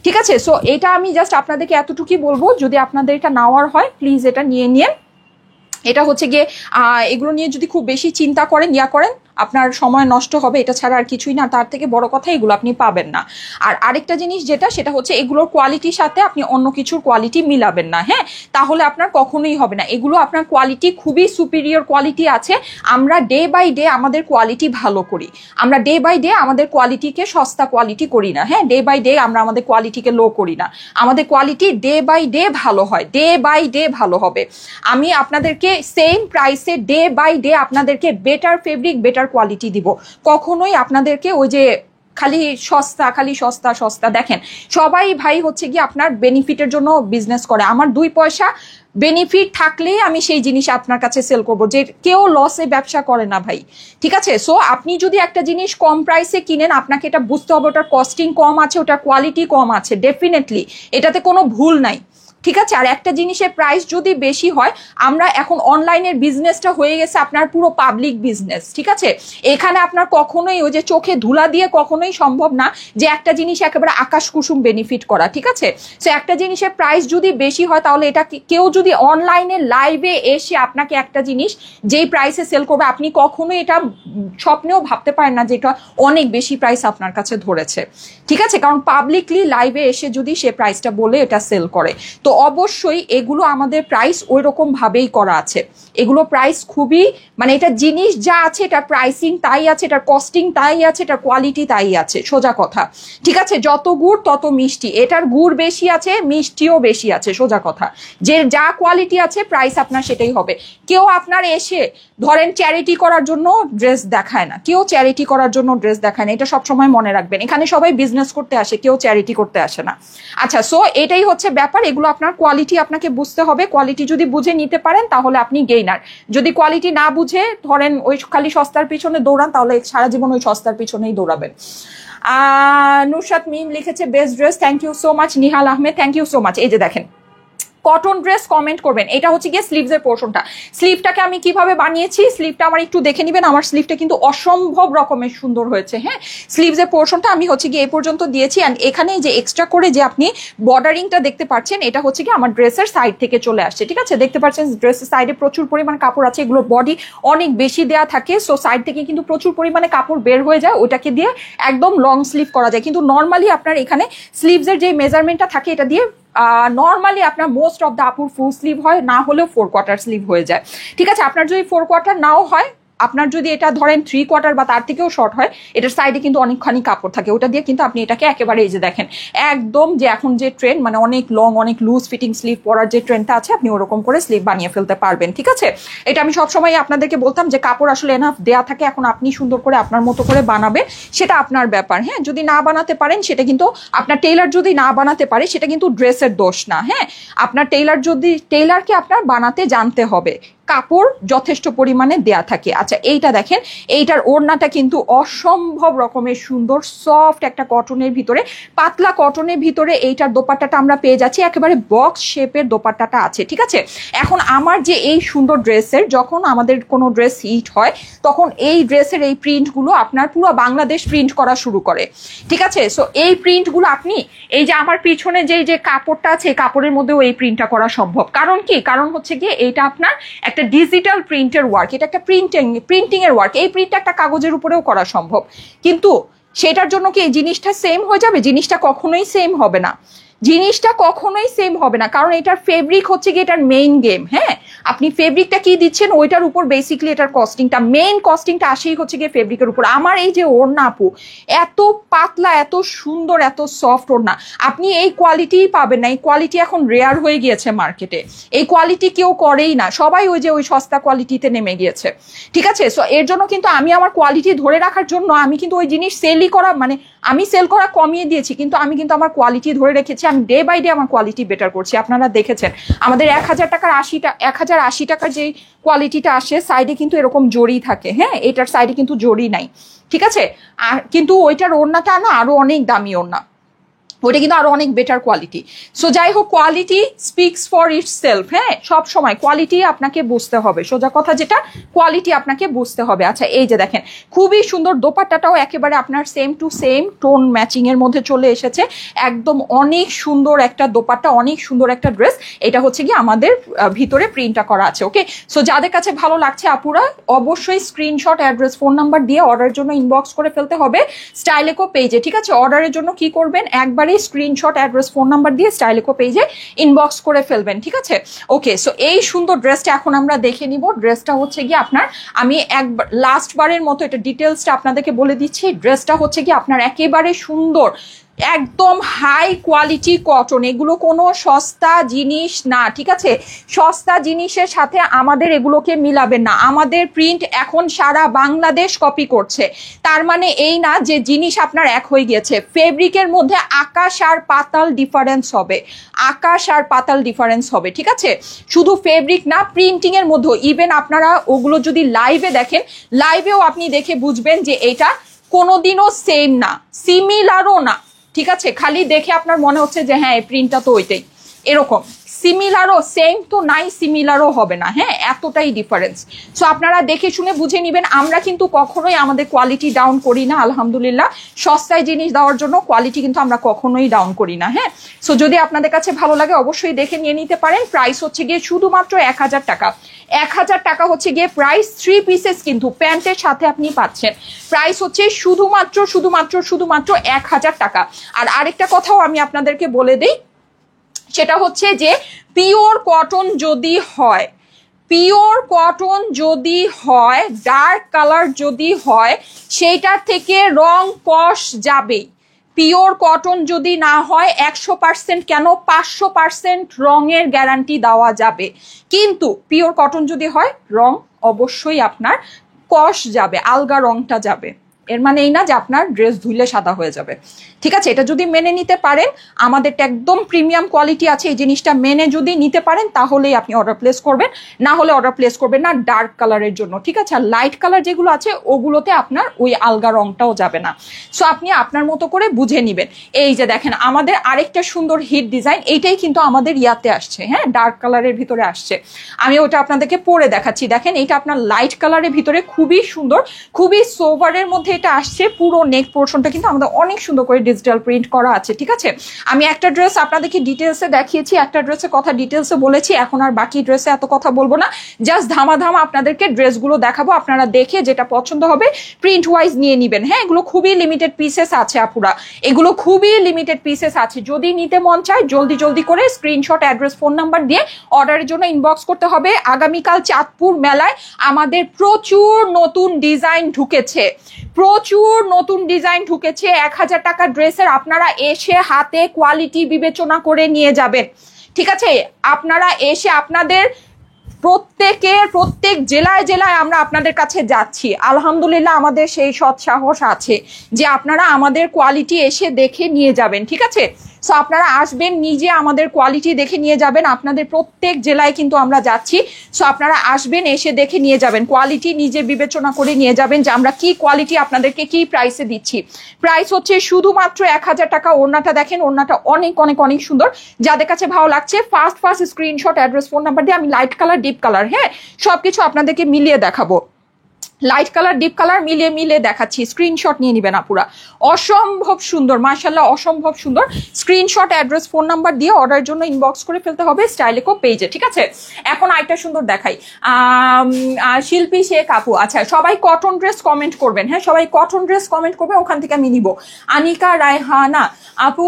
ঠিক আছে, সো এটা আমি জাস্ট আপনাদেরকে এতটুকুই বলবো, যদি আপনাদের এটা নেওয়ার হয় প্লিজ এটা নিয়ে নিন। এটা হচ্ছে গিয়ে এগুলো নিয়ে যদি খুব বেশি চিন্তা করেন করেন আপনার সময় নষ্ট হবে, এটা ছাড়া আর কিছুই না। তার থেকে বড় কথা এগুলো আপনি পাবেন না। আর আরেকটা জিনিস যেটা, সেটা হচ্ছে এগুলোর কোয়ালিটির সাথে আপনি অন্য কিছুর কোয়ালিটি মিলাবেন না। হ্যাঁ, তাহলে আপনার কখনোই হবে না। এগুলো আপনার কোয়ালিটি খুবই সুপিরিয়র কোয়ালিটি আছে। আমরা ডে বাই ডে আমাদের কোয়ালিটি ভালো করি, আমরা ডে বাই ডে আমাদের কোয়ালিটিকে সস্তা কোয়ালিটি করি না। হ্যাঁ, ডে বাই ডে আমরা আমাদের কোয়ালিটিকে লো করি না, আমাদের কোয়ালিটি ডে বাই ডে ভালো হয়, ডে বাই ডে ভালো হবে। আমি আপনাদেরকে সেম প্রাইসে ডে বাই ডে আপনাদেরকে বেটার ফেব্রিক, বেটার কোয়ালিটি দিব। কখনোই আপনাদেরকে ওই যে খালি সস্তা সস্তা দেখেন, সবাই ভাই হচ্ছে কি আপনার বেনিফিটের জন্য বিজনেস করে। আমার 2 পয়সা বেনিফিট থাকলেই আমি সেই জিনিস আপনার কাছে সেল করব, যে কেউ লসে ব্যবসা করে না ভাই। ঠিক আছে, সো আপনি যদি একটা জিনিস কম প্রাইসে কিনেন, আপনাকে এটা বুঝতে হবে ওটার কস্টিং কম আছে, ওটার কোয়ালিটি কম আছে, ডেফিনেটলি এটাতে কোনো ভুল নাই। ঠিক আছে, আর একটা জিনিসের প্রাইস যদি বেশি হয়, আমরা এখন অনলাইনের বিজনেসটা হয়ে গেছে আপনার পুরো পাবলিক বিজনেস। ঠিক আছে, এখানে আপনার কখনোই ওই যে চোখে ধুলা দিয়ে কখনোই সম্ভব না যে একটা জিনিস একেবারে আকাশ কুসুম বেনিফিট করা। ঠিক আছে, সো একটা জিনিসের প্রাইস যদি বেশি হয়, তাহলে এটা কেউ যদি অনলাইনে লাইভে এসে আপনাকে একটা জিনিস যেই প্রাইসে সেল করবে, আপনি কখনোই এটা স্বপ্নেও ভাবতে পারেন না যে এটা অনেক বেশি প্রাইস আপনার কাছে ধরেছে। ঠিক আছে, কারণ পাবলিকলি লাইভে এসে যদি সে প্রাইসটা বলে এটা সেল করে, তো অবশ্যই এগুলো আমাদের প্রাইস ওই রকম ভাবেই করা আছে। এগুলো প্রাইস খুবই মানে এটা জিনিস যা আছে এটা প্রাইসিং তাই আছে, এটার কস্টিং তাই আছে, এটার কোয়ালিটি তাই আছে, সোজা কথা। ঠিক আছে, যত গুড় তত মিষ্টি, এটার গুড় বেশি আছে, মিষ্টিও বেশি আছে, সোজা কথা। যে যা কোয়ালিটি আছে প্রাইস আপনার সেটাই হবে। কেউ আপনার এসে ধরেন চ্যারিটি করার জন্য ড্রেস দেখায় না, কেউ চ্যারিটি করার জন্য ড্রেস দেখায় না, এটা সবসময় মনে রাখবেন। এখানে সবাই বিজনেস করতে আসে, কেউ চ্যারিটি করতে আসে না। আচ্ছা, সো এটাই হচ্ছে ব্যাপার। এগুলো আপনার কোয়ালিটি আপনাকে বুঝতে হবে। কোয়ালিটি যদি বুঝে নিতে পারেন তাহলে আপনি গেইনার। যদি কোয়ালিটি না বুঝে ধরেন ওই খালি সস্তার পিছনে দৌড়ান, তাহলে সারা জীবন ওই সস্তার পিছনেই দৌড়াবেন। নুরশাদ মিম লিখেছে best dress, thank you so much. Nihal Ahmed, thank you so much. এই যে দেখেন কটন ড্রেস কমেন্ট করবেন। এটা হচ্ছে গিয়ে স্লিভস এর পোর্শনটা। স্লিভটাকে আমি কিভাবে বানিয়েছি, স্লিভটা আমার একটু দেখে নিবেন। আমার স্লিভটা কিন্তু অসম্ভব রকমের সুন্দর হয়েছে। হ্যাঁ, স্লিভস এর পোর্শনটা আমি হচ্ছে গিয়ে এই পর্যন্ত দিয়েছি, এন্ড এখানে যে এক্সট্রা করে যে আপনি বর্ডারিংটা দেখতে পাচ্ছেন, এটা হচ্ছে কি আমার ড্রেসের সাইড থেকে চলে আসছে। ঠিক আছে, দেখতে পাচ্ছেন ড্রেসের সাইডে প্রচুর পরিমাণ কাপড় আছে, এগুলোর বডি অনেক বেশি দেয়া থাকে, সো সাইড থেকে কিন্তু প্রচুর পরিমাণে কাপড় বের হয়ে যায়, ওটাকে দিয়ে একদম লং স্লিভ করা যায়। কিন্তু নর্মালি আপনার এখানে স্লিভস এর যে মেজারমেন্টটা থাকে এটা দিয়ে নর্মালি আপনার মোস্ট অফ দ্য আপুর ফুল স্লিভ হয়, না হলেও 4 কোয়ার্টার স্লিভ হয়ে যায়। ঠিক আছে, আপনার যদি 4 কোয়ার্টার নাও হয়, আপনার যদি এটা ধরেন 3 কোয়ার্টার বা তার থেকেও শর্ট হয়, এটার সাইডে কিন্তু অনেকখানি কাপড় থাকে, ওটা দিয়ে কিন্তু আপনি এটাকে একেবারে এই যে দেখেন একদম যে এখন যে ট্রেন্ড মানে অনেক লং অনেক লুজ ফিটিং স্লিভ পরার যে ট্রেন্ডটা আছে, আপনি ওরকম করে স্লিভ বানিয়ে ফেলতে পারবেন। ঠিক আছে, এটা আমি সবসময় আপনাদেরকে বলতাম যে কাপড় আসলে এনাফ দেয়া থাকে, এখন আপনি সুন্দর করে আপনার মতো করে বানাবেন, সেটা আপনার ব্যাপার। হ্যাঁ, যদি না বানাতে পারেন সেটা কিন্তু আপনার টেইলার যদি না বানাতে পারে সেটা কিন্তু ড্রেসের দোষ না। হ্যাঁ, আপনার টেইলারকে আপনার বানাতে জানতে হবে, কাপড় যথেষ্ট পরিমাণে দেয়া থাকে। আচ্ছা এইটা দেখেন, এইটার ওড়নাটা কিন্তু অসম্ভব রকমের সুন্দর, সফট একটা কটনের ভিতরে, পাতলা কটনের ভিতরে এইটার দোপাট্টাটা আমরা পেয়ে যাচ্ছি, একেবারে বক্স শেপের দোপাট্টাটা আছে। ঠিক আছে, এখন আমার যে এই সুন্দর ড্রেসের, যখন আমাদের কোনো ড্রেস হিট হয় তখন এই ড্রেসের এই প্রিন্টগুলো আপনার পুরো বাংলাদেশ প্রিন্ট করা শুরু করে। ঠিক আছে, সো এই প্রিন্টগুলো আপনি এই যে আমার পিছনে যে কাপড়টা আছে, কাপড়ের মধ্যেও এই প্রিন্টটা করা সম্ভব। কারণ কি, কারণ হচ্ছে গিয়ে এইটা আপনার একটা ডিজিটাল প্রিন্টের ওয়ার্ক, এটা একটা প্রিন্টিং এর ওয়ার্ক। এই প্রিন্টটা একটা কাগজের উপরেও করা সম্ভব, কিন্তু সেটার জন্য কি এই জিনিসটা সেম হয়ে যাবে? জিনিসটা কখনোই সেম হবে না, জিনিসটা কখনোই সেম হবে না, কারণ এটার ফেব্রিক হচ্ছে কি এটার মেইন গেম। হ্যাঁ, আপনি ফেব্রিকটা কি দিচ্ছেন ওইটার উপর বেসিকলি এটার কস্টিংটা, মেইন কস্টিংটা আসেই হচ্ছে গিয়ে ফেব্রিকের উপর। আমার এই যে ওড়না আপু, এত পাতলা, এত সুন্দর, এত সফট ওড়না, আপনি এই কোয়ালিটিই পাবেন না। এই কোয়ালিটি এখন রেয়ার হয়ে গিয়েছে মার্কেটে, এই কোয়ালিটি কেউ করেই না, সবাই ওই যে ওই সস্তা কোয়ালিটিতে নেমে গিয়েছে। ঠিক আছে, সো এর জন্য কিন্তু আমি আমার কোয়ালিটি ধরে রাখার জন্য আমি কিন্তু ওই জিনিস সেলই করা, মানে আমি সেল করা কমিয়ে দিয়েছি, কিন্তু আমি কিন্তু আমার কোয়ালিটি ধরে রেখেছি। আমি ডে বাই ডে আমার কোয়ালিটি বেটার করছি। আপনারা দেখেছেন আমাদের 1000 টাকার 1080 টাকার যে কোয়ালিটিটা আসে, সাইডে কিন্তু এরকম জড়ি থাকে। হ্যাঁ, এটার সাইডে কিন্তু জড়ি নাই। ঠিক আছে, আর কিন্তু ওইটার ওড়নাটা না আরো অনেক দামি ওড়না, ওইটা কিন্তু আরো অনেক বেটার কোয়ালিটি। সো যাই হোক, কোয়ালিটি স্পিক্স ফর ইটসেলফ। হ্যাঁ, সব সময় কোয়ালিটি আপনাকে বুঝতে হবে, সোজা কথা যেটা, কোয়ালিটি আপনাকে বুঝতে হবে। আচ্ছা এই যে দেখেন, খুবই সুন্দর দোপাট্টাটাও একেবারে আপনার same to same tone matching এর মধ্যে চলে এসেছে, একদম অনেক সুন্দর একটা দোপাট্টা, অনেক সুন্দর একটা ড্রেস। এটা হচ্ছে কি আমাদের ভিতরে প্রিন্টটা করা আছে। ওকে, সো যাদের কাছে ভালো লাগছে আপুরা অবশ্যই স্ক্রিনশট, অ্যাড্রেস, ফোন নাম্বার দিয়ে অর্ডারের জন্য ইনবক্স করে ফেলতে হবে স্টাইলেকো পেজে। ঠিক আছে, অর্ডারের জন্য কি করবেন, একবার স্ক্রিনশট, অ্যাড্রেস, ফোন নাম্বার দিয়ে স্টাইলেকো পেজে ইনবক্স করে ফেলবেন। ঠিক আছে, ওকে, সো এই সুন্দর ড্রেসটা এখন আমরা দেখে নিব। ড্রেসটা হচ্ছে কি আপনার, আমি একবার লাস্ট বারের মতো এটা ডিটেলসটা আপনাদেরকে বলে দিচ্ছি। ড্রেসটা হচ্ছে কি আপনার একেবারে সুন্দর, একদম হাই কোয়ালিটি কটন, এগুলো কোনো সস্তা জিনিস না। ঠিক আছে, সস্তা জিনিসের সাথে আমাদের এগুলোকে মিলাবেন না। আমাদের প্রিন্ট এখন সারা বাংলাদেশ কপি করছে, তার মানে এই না যে জিনিস আপনার এক হয়ে গিয়েছে। ফেব্রিকের মধ্যে আকাশ আর পাতাল ডিফারেন্স হবে, আকাশ আর পাতাল ডিফারেন্স হবে। ঠিক আছে, শুধু ফেব্রিক না, প্রিন্টিং এর মধ্যেও, ইভেন আপনারা ওগুলো যদি লাইভে দেখেন, লাইভেও আপনি দেখে বুঝবেন যে এটা কোনোদিনও সেম না, সিমিলারও না। ঠিক আছে, খালি দেখে আপনার মনে হচ্ছে যে হ্যাঁ এই প্রিন্টটা তো ওইটাই, এরকম সিমিলারও, সেম তো নাই, সিমিলারও হবে না। হ্যাঁ, এতটাই ডিফারেন্স। সো আপনারা দেখে শুনে বুঝে নিবেন। আমরা কিন্তু কখনোই আমাদের কোয়ালিটি ডাউন করি না, আলহামদুলিল্লাহ। সস্তায় জিনিস দেওয়ার জন্য কোয়ালিটি কিন্তু আমরা কখনোই ডাউন করি না। হ্যাঁ, সো যদি আপনাদের কাছে ভালো লাগে অবশ্যই দেখে নিয়ে নিতে পারেন। প্রাইস হচ্ছে গিয়ে শুধুমাত্র 1000 টাকা। 1000 টাকা হচ্ছে গিয়ে প্রাইস, 3 পিসেস কিন্তু প্যান্টের সাথে আপনি পাচ্ছেন। প্রাইস হচ্ছে শুধুমাত্র 1000 টাকা। আর আরেকটা কথাও আমি আপনাদেরকে বলে দিই, সেটা হচ্ছে যে পিওর কটন যদি হয়, পিওর কটন যদি হয়, ডার্ক কালার যদি হয়, সেইটার থেকে রং কষ যাবেই। পিওর কটন যদি না হয় 100% কেন 500% রঙের গ্যারান্টি দেওয়া যাবে। কিন্তু পিওর কটন যদি হয়, রং অবশ্যই আপনার কষ যাবে, আলগা রংটা যাবে। এর মানে এই না যে আপনার ড্রেস ধুইলে সাদা হয়ে যাবে। ঠিক আছে, এটা যদি মেনে নিতে পারেন, আমাদেরটা একদম প্রিমিয়াম কোয়ালিটি আছে, এই জিনিসটা মেনে যদি নিতে পারেন তাহলেই আপনি অর্ডার প্লেস করবেন, না হলে অর্ডার প্লেস করবেন না ডার্ক কালারের জন্য। ঠিক আছে, আর লাইট কালার যেগুলো আছে ওগুলোতে আপনার ওই আলগা রংটাও যাবে না। সো আপনি আপনার মতো করে বুঝে নিবেন। এই যে দেখেন আমাদের আরেকটা সুন্দর হিট ডিজাইন, এইটাই কিন্তু আমাদের ইয়াতে আসছে। হ্যাঁ, ডার্ক কালারের ভিতরে আসছে। আমি ওটা আপনাদেরকে পরে দেখাচ্ছি। দেখেন এটা আপনার লাইট কালারের ভিতরে খুবই সুন্দর, খুবই সোভারের মধ্যে এটা আসছে। পুরো নেক পোর্শনটা কিন্তু আমাদের অনেক সুন্দর করে ডিজিটাল প্রিন্ট করা আছে। ঠিক আছে, আমি একটা ড্রেস আপনাদেরকে ডিটেলসে দেখিয়েছি, একটা ড্রেসের কথা ডিটেলসে বলেছি, এখন আর বাকি ড্রেসে এত কথা বলবো না, জাস্ট ধামাধামা আপনাদেরকে ড্রেসগুলো দেখাবো। আপনারা দেখে যেটা পছন্দ হবে প্রিন্ট ওয়াইজ নিয়ে নিবেন। হ্যাঁ, এগুলো খুবই লিমিটেড পিসেস আছে আপুরা, এগুলো খুবই লিমিটেড পিসেস আছে। যদি নিতে মন চায় জলদি জলদি করে স্ক্রিনশট, অ্যাড্রেস, ফোন নাম্বার দিয়ে অর্ডারের জন্য ইনবক্স করতে হবে। আগামীকাল চাঁদপুর মেলায় আমাদের প্রচুর নতুন ডিজাইন ঢুকেছে, প্রচুর নতুন ডিজাইন ঢুকেছে। 1000 টাকা ড্রেসের আপনারা এসে হাতে কোয়ালিটি বিবেচনা করে নিয়ে যাবেন। ঠিক আছে, আপনারা এসে আপনাদের প্রত্যেক জেলায় জেলায় আমরা আপনাদের কাছে যাচ্ছি। আলহামদুলিল্লাহ আমাদের সেই সৎ সাহস আছে যে আপনারা আমাদের কোয়ালিটি এসে দেখে নিয়ে যাবেন। ঠিক আছে, সো আপনারা আসবেন, নিজে আমাদের কোয়ালিটি দেখে নিয়ে যাবেন। আপনাদের প্রত্যেক জেলায় কিন্তু আমরা যাচ্ছি, সো আপনারা আসবেন, এসে দেখে নিয়ে যাবেন, কোয়ালিটি নিজে বিবেচনা করে নিয়ে যাবেন যে আমরা কি কোয়ালিটি আপনাদেরকে কি প্রাইসে দিচ্ছি। প্রাইস হচ্ছে শুধুমাত্র 1000 টাকা। ওড়নাটা দেখেন, ওড়নাটা অনেক অনেক অনেক সুন্দর। যাদের কাছে ভালো লাগছে first screenshot, address, phone number দিয়ে, আমি লাইট কালার ডিপ কালার, হ্যাঁ সবকিছু আপনাদেরকে মিলিয়ে দেখাবো, লাইট কালার ডিপ কালার মিলিয়ে দেখাচ্ছি। স্ক্রিনশট নিয়ে নিবেন আপুরা, অসম্ভব সুন্দর মাশাআল্লাহ, অসম্ভব সুন্দর। স্ক্রিনশট, অ্যাড্রেস, ফোন নাম্বার দিয়ে অর্ডারের জন্য ইনবক্স করে ফেলতে হবে স্টাইলেকো পেজে, ঠিক আছে। এখন আরেকটা সুন্দর দেখাই, শিল্পী শেখ আপু, আচ্ছা সবাই কটন ড্রেস কমেন্ট করবেন, হ্যাঁ সবাই কটন ড্রেস কমেন্ট করবেন, ওখান থেকে আমি নিব। আনিকা রায়হানা আপু,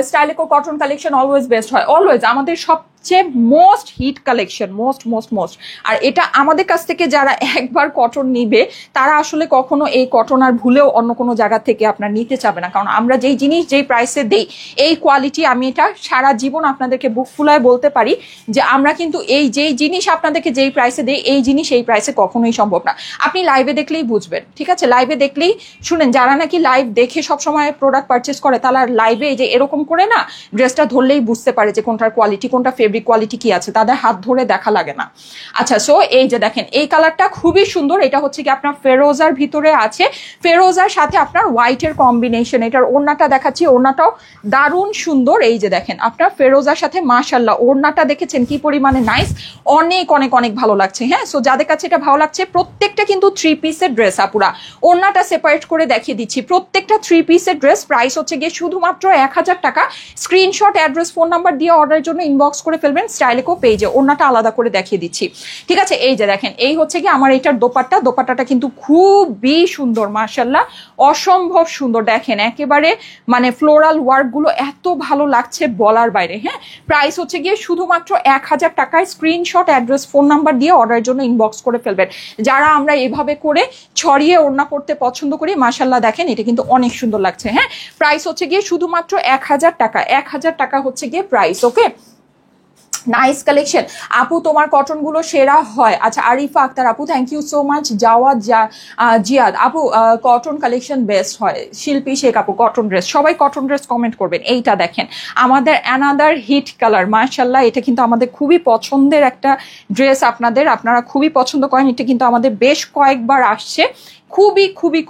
স্টাইলেকো কটন কালেকশন অলওয়েজ বেস্ট হয়, অলওয়েজ আমাদের সবচেয়ে মোস্ট হিট কালেকশন, মোস্ট। আর এটা আমাদের কাছ থেকে যারা একবার কটন নিবে তারা আসলে কখনো এই কটন আর ভুলেও অন্য কোনো জায়গা থেকে আপনার নিতে চাবে না, কারণ আমরা যেই জিনিস যেই প্রাইসে দেই, এই কোয়ালিটি, আমি এটা সারা জীবন আপনাদেরকে বুক ফুলায় বলতে পারি যে আমরা কিন্তু এই যেই জিনিস আপনাদেরকে যেই প্রাইসে দেই, এই জিনিস এই প্রাইসে কখনোই সম্ভব না। আপনি লাইভে দেখলেই বুঝবেন, ঠিক আছে, লাইভে দেখলেই শুনেন। যারা নাকি লাইভ দেখে সবসময় প্রোডাক্ট পারচেস করে, তারা লাইভে যে এরকম করে না ড্রেসটা ধরলেই বুঝতে পারে যে কোনটার কোয়ালিটি, কোনটা ফেব্রিক কোয়ালিটি কি আছে, তাদের হাত ধরে দেখা লাগে না। আচ্ছা, সো এই যে দেখেন এই কালারটা খুবই সুন্দর, এটা হচ্ছে কি আপনার ফেরোজার ভিতরে আছে, ফেরোজার সাথে আপনার হোয়াইটের কম্বিনেশন। এটার ওড়নাটা দেখাচ্ছি, ওড়নাটাও দারুণ সুন্দর। এই যে দেখেন আপনার ফেরোজার সাথে মাশাআল্লাহ, ওড়নাটা দেখেছেন কি পরিমাণে নাইস, অনেক অনেক অনেক ভালো লাগছে। হ্যাঁ, সো যাদের কাছে এটা ভালো লাগছে, প্রত্যেকটা কিন্তু 3 পিসের ড্রেস আপুরা, ওড়নাটা সেপারেট করে দেখিয়ে দিচ্ছি, প্রত্যেকটা 3 পিসের ড্রেস। প্রাইস হচ্ছে গিয়ে শুধুমাত্র 1000 টাকা। স্ক্রিনশট, অ্যাড্রেস, ফোন নাম্বার দিয়ে অর্ডারের জন্য ইনবক্স করে ফেলবেন স্টাইলেকো পেজে। ওড়নাটা আলাদা করে দেখিয়ে দিচ্ছি, ঠিক আছে। এই যে দেখেন এই হচ্ছে কি আমার এটার দোপাট্টাটা কিন্তু খুবই সুন্দর মাশাআল্লাহ, অসম্ভব সুন্দর। দেখেন একেবারে মানে ফ্লোরাল ওয়ার্ক গুলো এত ভালো লাগছে বলার বাইরে। হ্যাঁ, প্রাইস হচ্ছে গিয়ে শুধুমাত্র 1000 টাকায়। স্ক্রিনশট, অ্যাড্রেস, ফোন নাম্বার দিয়ে অর্ডারের জন্য ইনবক্স করে ফেলবেন। যারা আমরা এভাবে করে ছড়িয়ে ওড়না পড়তে পছন্দ করি, মাশাআল্লাহ দেখেন এটা কিন্তু অনেক সুন্দর লাগছে। হ্যাঁ, প্রাইস হচ্ছে গিয়ে শুধুমাত্র 1000 টাকা, 1000 টাকা হচ্ছে গিয়ে প্রাইস। ওকে, নাইস কালেকশন আপু, তোমার কটন গুলো সেরা হয়। আচ্ছা, আরিফা আক্তার আপু, thank you so much. Jawad Ziad আপু, কটন কালেকশন বেস্ট হয়। শিল্পী শেখ আপু, কটন ড্রেস, সবাই কটন ড্রেস কমেন্ট করবেন। এইটা দেখেন আমাদের অ্যানাদার হিট কালার মাশাআল্লাহ, এটা কিন্তু আমাদের খুবই পছন্দের একটা ড্রেস, আপনারা খুবই পছন্দ করেন। এটা কিন্তু আমাদের বেশ কয়েকবার আসছে,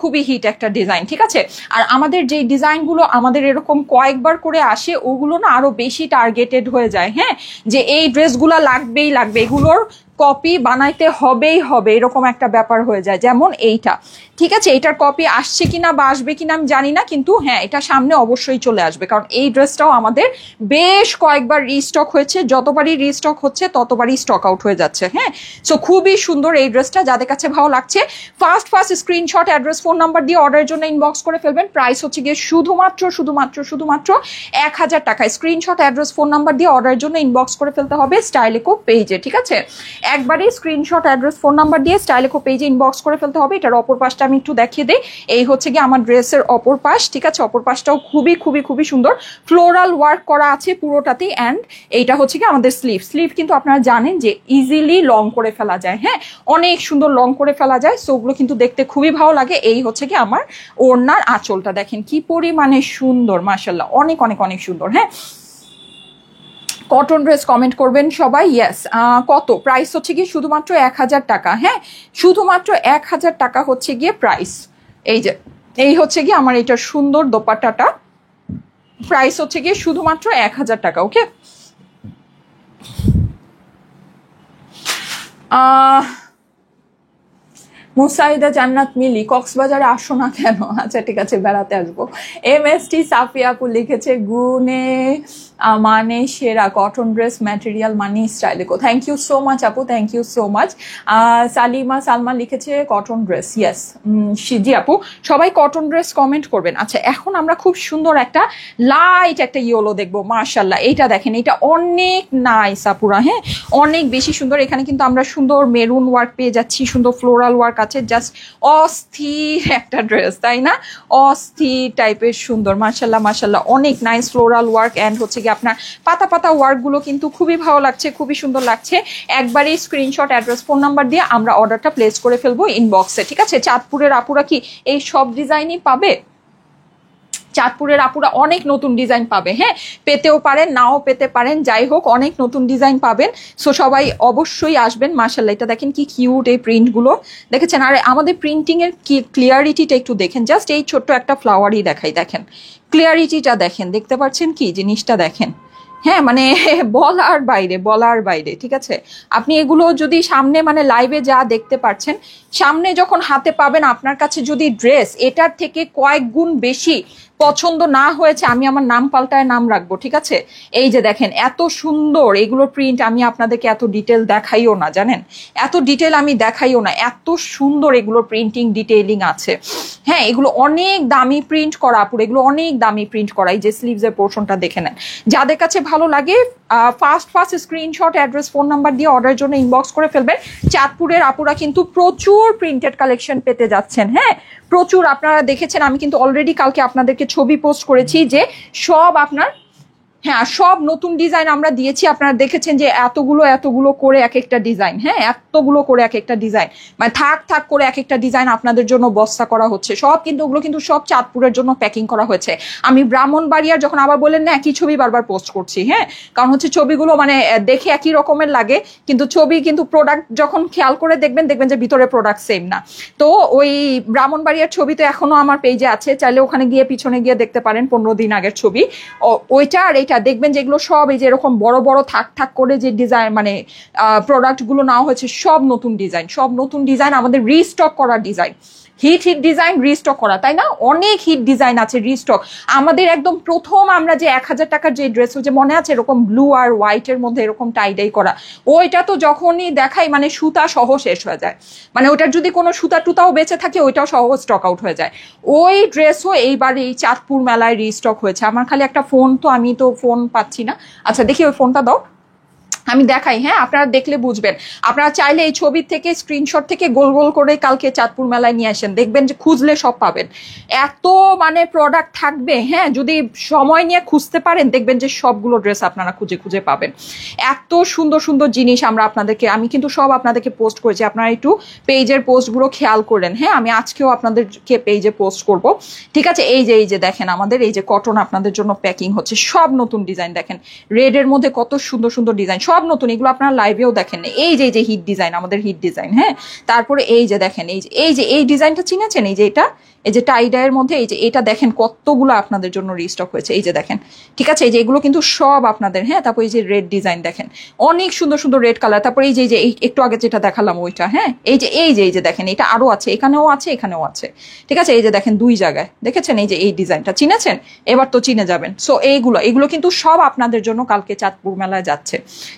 খুবই হিট একটা ডিজাইন, ঠিক আছে। আর আমাদের যে ডিজাইনগুলো আমাদের এরকম কয়েকবার করে আসে, ওগুলো না আরো বেশি টার্গেটেড হয়ে যায়। হ্যাঁ, যে এই ড্রেসগুলো লাগবে, এগুলোর কপি বানাইতে হবে, এরকম একটা ব্যাপার হয়ে যায়। যেমন এইটা, ঠিক আছে, এটার কপি আসছে কিনা বা আসবে কিনা আমি জানি না, কিন্তু হ্যাঁ এটা সামনে অবশ্যই চলে আসবে, কারণ এই ড্রেসটাও আমাদের বেশ কয়েকবার রিস্টক হয়েছে। যতবারই রিস্টক হচ্ছে ততবারই স্টক আউট হয়ে যাচ্ছে। হ্যাঁ, সো খুবই সুন্দর এই ড্রেসটা। যাদের কাছে ভালো লাগছে first screenshot, address, phone number দিয়ে অর্ডারের জন্য ইনবক্স করে ফেলবেন। প্রাইস হচ্ছে গিয়ে শুধুমাত্র 1000 টাকায়। স্ক্রিনশট, অ্যাড্রেস, ফোন নাম্বার দিয়ে অর্ডারের জন্য ইনবক্স করে ফেলতে হবে স্টাইলেকো পেজে, ঠিক আছে। একবারই স্ক্রিনশট, অ্যাড্রেস, ফোন নাম্বার দিয়ে স্টাইলেকো পেজে ইনবক্স করে ফেলতে হবে। এটার অপর পাশটা আমি একটু দেখিয়ে দিই। এই হচ্ছে কি আমার ড্রেসের অপর পাশ, ঠিক আছে। অপর পাশটাও খুবই সুন্দর, ফ্লোরাল ওয়ার্ক করা আছে পুরোটাতেই। অ্যান্ড এইটা হচ্ছে কি আমাদের স্লিভ কিন্তু আপনারা জানেন যে ইজিলি লং করে ফেলা যায়। হ্যাঁ, অনেক সুন্দর লং করে ফেলা যায়, সো ওগুলো কিন্তু দেখতে খুবই ভালো লাগে। এই হচ্ছে কি আমার ওড়নার আঁচলটা, দেখেন কি পরিমাণে সুন্দর মাশাআল্লাহ, অনেক সুন্দর। হ্যাঁ, কটন ড্রেস কমেন্ট করবেন সবাই। ইয়েস, কত প্রাইস হচ্ছে গিয়ে শুধুমাত্র 1000 টাকা। হ্যাঁ, শুধুমাত্র 1000 টাকা হচ্ছে গিয়ে প্রাইস। এই হচ্ছে গিয়ে আমার এটা সুন্দর দোপাট্টাটা, প্রাইস হচ্ছে গিয়ে শুধুমাত্র 1000 টাকা। ওকে, মুসাইদা জান্নাত মিলি, কক্সবাজারে আসো না কেন? আচ্ছা ঠিক আছে, বেড়াতে আসবো। MST সাফিয়া আপু লিখেছে গুনে মানে সেরা কটন ড্রেস ম্যাটেরিয়াল মানে স্টাইলেকো। থ্যাংক ইউ সো মাচ আপু, thank you so much. Salma লিখেছে কটন ড্রেস। ইয়েস জি আপু, সবাই কটন ড্রেস কমেন্ট করবেন। আচ্ছা, এখন আমরা খুব সুন্দর একটা লাইট একটা ইয়েলো দেখবো মাশাআল্লাহ। এইটা দেখেন, এটা অনেক নাইস আপুরা। হ্যাঁ, অনেক বেশি সুন্দর। এখানে কিন্তু আমরা সুন্দর মেরুন ওয়ার্ক পেয়ে যাচ্ছি, সুন্দর ফ্লোরাল ওয়ার্ক আছে, জাস্ট অস্থির একটা ড্রেস, তাই না? অস্থির টাইপের সুন্দর মাশাআল্লাহ, অনেক নাইস ফ্লোরাল ওয়ার্ক। অ্যান্ড হচ্ছে কি আপনার পাতা ওয়ার্ক গুলো কিন্তু খুবই ভালো লাগছে, খুবই সুন্দর লাগছে। একবারই স্ক্রিনশট, অ্যাড্রেস, ফোন নাম্বার দিয়ে আমরা অর্ডারটা প্লেস করে ফেলবো ইনবক্সে, ঠিক আছে। চাঁদপুরের আপুরা কি এই সব ডিজাইনই পাবে? চাঁদপুরের আপুরা অনেক নতুন ডিজাইন পাবে, হ্যাঁ, পেতেও পারেন নাও পেতে পারেন, যাই হোক অনেক নতুন ডিজাইন পাবেন। সো সবাই অবশ্যই আসবেন। মাশাআল্লাহ, এটা দেখেন কি কিউট এই প্রিন্টগুলো, দেখেছেন? আর আমাদের প্রিন্টিং এর কি ক্লিয়ারিটিটা একটু দেখেন, জাস্ট এই ছোট্ট একটা ফ্লাওয়ারই দেখাই, দেখেন ক্লিয়ারিটিটা দেখেন, দেখতে পাচ্ছেন কি জিনিসটা দেখেন, হ্যাঁ মানে বলার বাইরে, বলার বাইরে, ঠিক আছে? আপনি এগুলো যদি সামনে মানে লাইভে যা দেখতে পাচ্ছেন, সামনে যখন হাতে পাবেন, আপনার কাছে যদি ড্রেস এটার থেকে কয়েক গুণ বেশি পছন্দ না হয়েছে, আমি আমার নাম পাল্টায় নাম রাখবো, ঠিক আছে? এই যে দেখেন এত সুন্দর এগুলো প্রিন্ট, আমি আপনাদেরকে এত ডিটেল দেখাইও না, জানেন, এত ডিটেল আমি দেখাইও না, এত সুন্দর এগুলো প্রিন্টিং ডিটেইলিং আছে। হ্যাঁ, এগুলো অনেক দামি প্রিন্ট করা আপুর, এগুলো অনেক দামি প্রিন্ট করা। এই যে স্লিভস এর পোর্শনটা দেখে নেন। যাদের কাছে ভালো লাগে first screenshot, address, phone number দিয়ে অর্ডারের জন্য ইনবক্স করে ফেলবেন। চাঁদপুরের আপুরা কিন্তু প্রচুর প্রিন্টেড কালেকশন পেতে যাচ্ছেন, হ্যাঁ প্রচুর। আপনারা দেখেছেন, আমি কিন্তু অলরেডি কালকে আপনাদেরকে ছবি পোস্ট করেছি যে সব আপনার, হ্যাঁ সব নতুন ডিজাইন আমরা দিয়েছি। আপনারা দেখেছেন যে এতগুলো করে এক একটা ডিজাইন, হ্যাঁ এতগুলো করে এক একটা ডিজাইন, মানে থাক করে এক একটা ডিজাইন আপনাদের জন্য বস্তা করা হচ্ছে সব, কিন্তু ওগুলো কিন্তু সব চাঁদপুরের জন্য প্যাকিং করা হয়েছে। আমি ব্রাহ্মণবাড়িয়ার যখন আবার বললেন না একই ছবি বারবার পোস্ট করছি, হ্যাঁ কারণ হচ্ছে ছবিগুলো মানে দেখে একই রকমের লাগে, কিন্তু ছবি কিন্তু প্রোডাক্ট যখন খেয়াল করে দেখবেন যে ভিতরে প্রোডাক্ট সেম না। তো ওই ব্রাহ্মণবাড়িয়ার ছবি তো এখনো আমার পেজে আছে, চাইলে ওখানে গিয়ে পিছনে গিয়ে দেখতে পারেন, 15 দিন আগের ছবি। ওইটা আর এইটা দেখবেন যে এগুলো সব এই যে এরকম বড় বড় থাক করে যে ডিজাইন মানে প্রোডাক্ট গুলো নেওয়া হয়েছে, সব নতুন ডিজাইন, আমাদের রিস্টক করা ডিজাইন, হিট ডিজাইন রিস্টক করা, তাই না? অনেক হিট ডিজাইন আছে রিস্টক। আমাদের একদম প্রথম আমরা যে 1000 টাকার যে ড্রেস হচ্ছে মনে আছে, এরকম ব্লু আর হোয়াইটের মধ্যে এরকম টাইডাই করা, ওইটা তো যখনই দেখাই মানে সুতা সহ শেষ হয়ে যায়, মানে ওটার যদি কোনো সুতা টুতাও বেঁচে থাকে ওইটাও সহ স্টক আউট হয়ে যায়। ওই ড্রেসও এইবার এই চাঁদপুর মেলায় রিস্টক হয়েছে। আমার খালি একটা ফোন, তো আমি তো ফোন পাচ্ছি না, আচ্ছা দেখি ওই ফোনটা দাও, আমি দেখাই, হ্যাঁ আপনারা দেখলে বুঝবেন। আপনারা চাইলে এই ছবির থেকে স্ক্রিনশট থেকে গোল গোল করে কালকে চাঁদপুর মেলায় নিয়ে আসেন, দেখবেন যে খুঁজলে সব পাবেন, এত মানে প্রোডাক্ট থাকবে, হ্যাঁ যদি সময় নিয়ে খুঁজতে পারেন দেখবেন যে সবগুলো ড্রেস আপনারা খুঁজে পাবেন। এত সুন্দর জিনিস আমি কিন্তু সব আপনাদেরকে পোস্ট করেছি, আপনারা একটু পেজের পোস্টগুলো খেয়াল করেন, হ্যাঁ আমি আজকেও আপনাদেরকে পেজে পোস্ট করব, ঠিক আছে? এই যে দেখেন আমাদের এই যে কটন আপনাদের জন্য প্যাকিং হচ্ছে, সব নতুন ডিজাইন, দেখেন রেডের মধ্যে কত সুন্দর ডিজাইন, সব নতুন, এগুলো আপনারা লাইভেও দেখেন। এই যে হিট ডিজাইন, আমাদের হিট ডিজাইন, হ্যাঁ তারপরে এই যে দেখেন এই ডিজাইনটা চিনেছেন, এই যে এটা, এই যে টাইডাইয়ের মধ্যে এই যে এটা দেখেন কতগুলো আপনাদের জন্য রিস্টক হয়েছে, এই যে দেখেন, ঠিক আছে? এই যে এগুলো কিন্তু সব আপনাদের, হ্যাঁ তারপর এই যে রেড ডিজাইন দেখেন, অনেক সুন্দর রেড কালার, তারপর এই যে একটু আগে যেটা দেখালাম ওইটা, হ্যাঁ এই যে দেখেন এটা আরো আছে, এখানেও আছে, ঠিক আছে? এই যে দেখেন দুই জায়গায় দেখেছেন, এই যে এই ডিজাইনটা চিনেছেন, এবার তো চিনে যাবেন। সো এইগুলো কিন্তু সব আপনাদের জন্য কালকে চাঁদপুর মেলায় যাচ্ছে।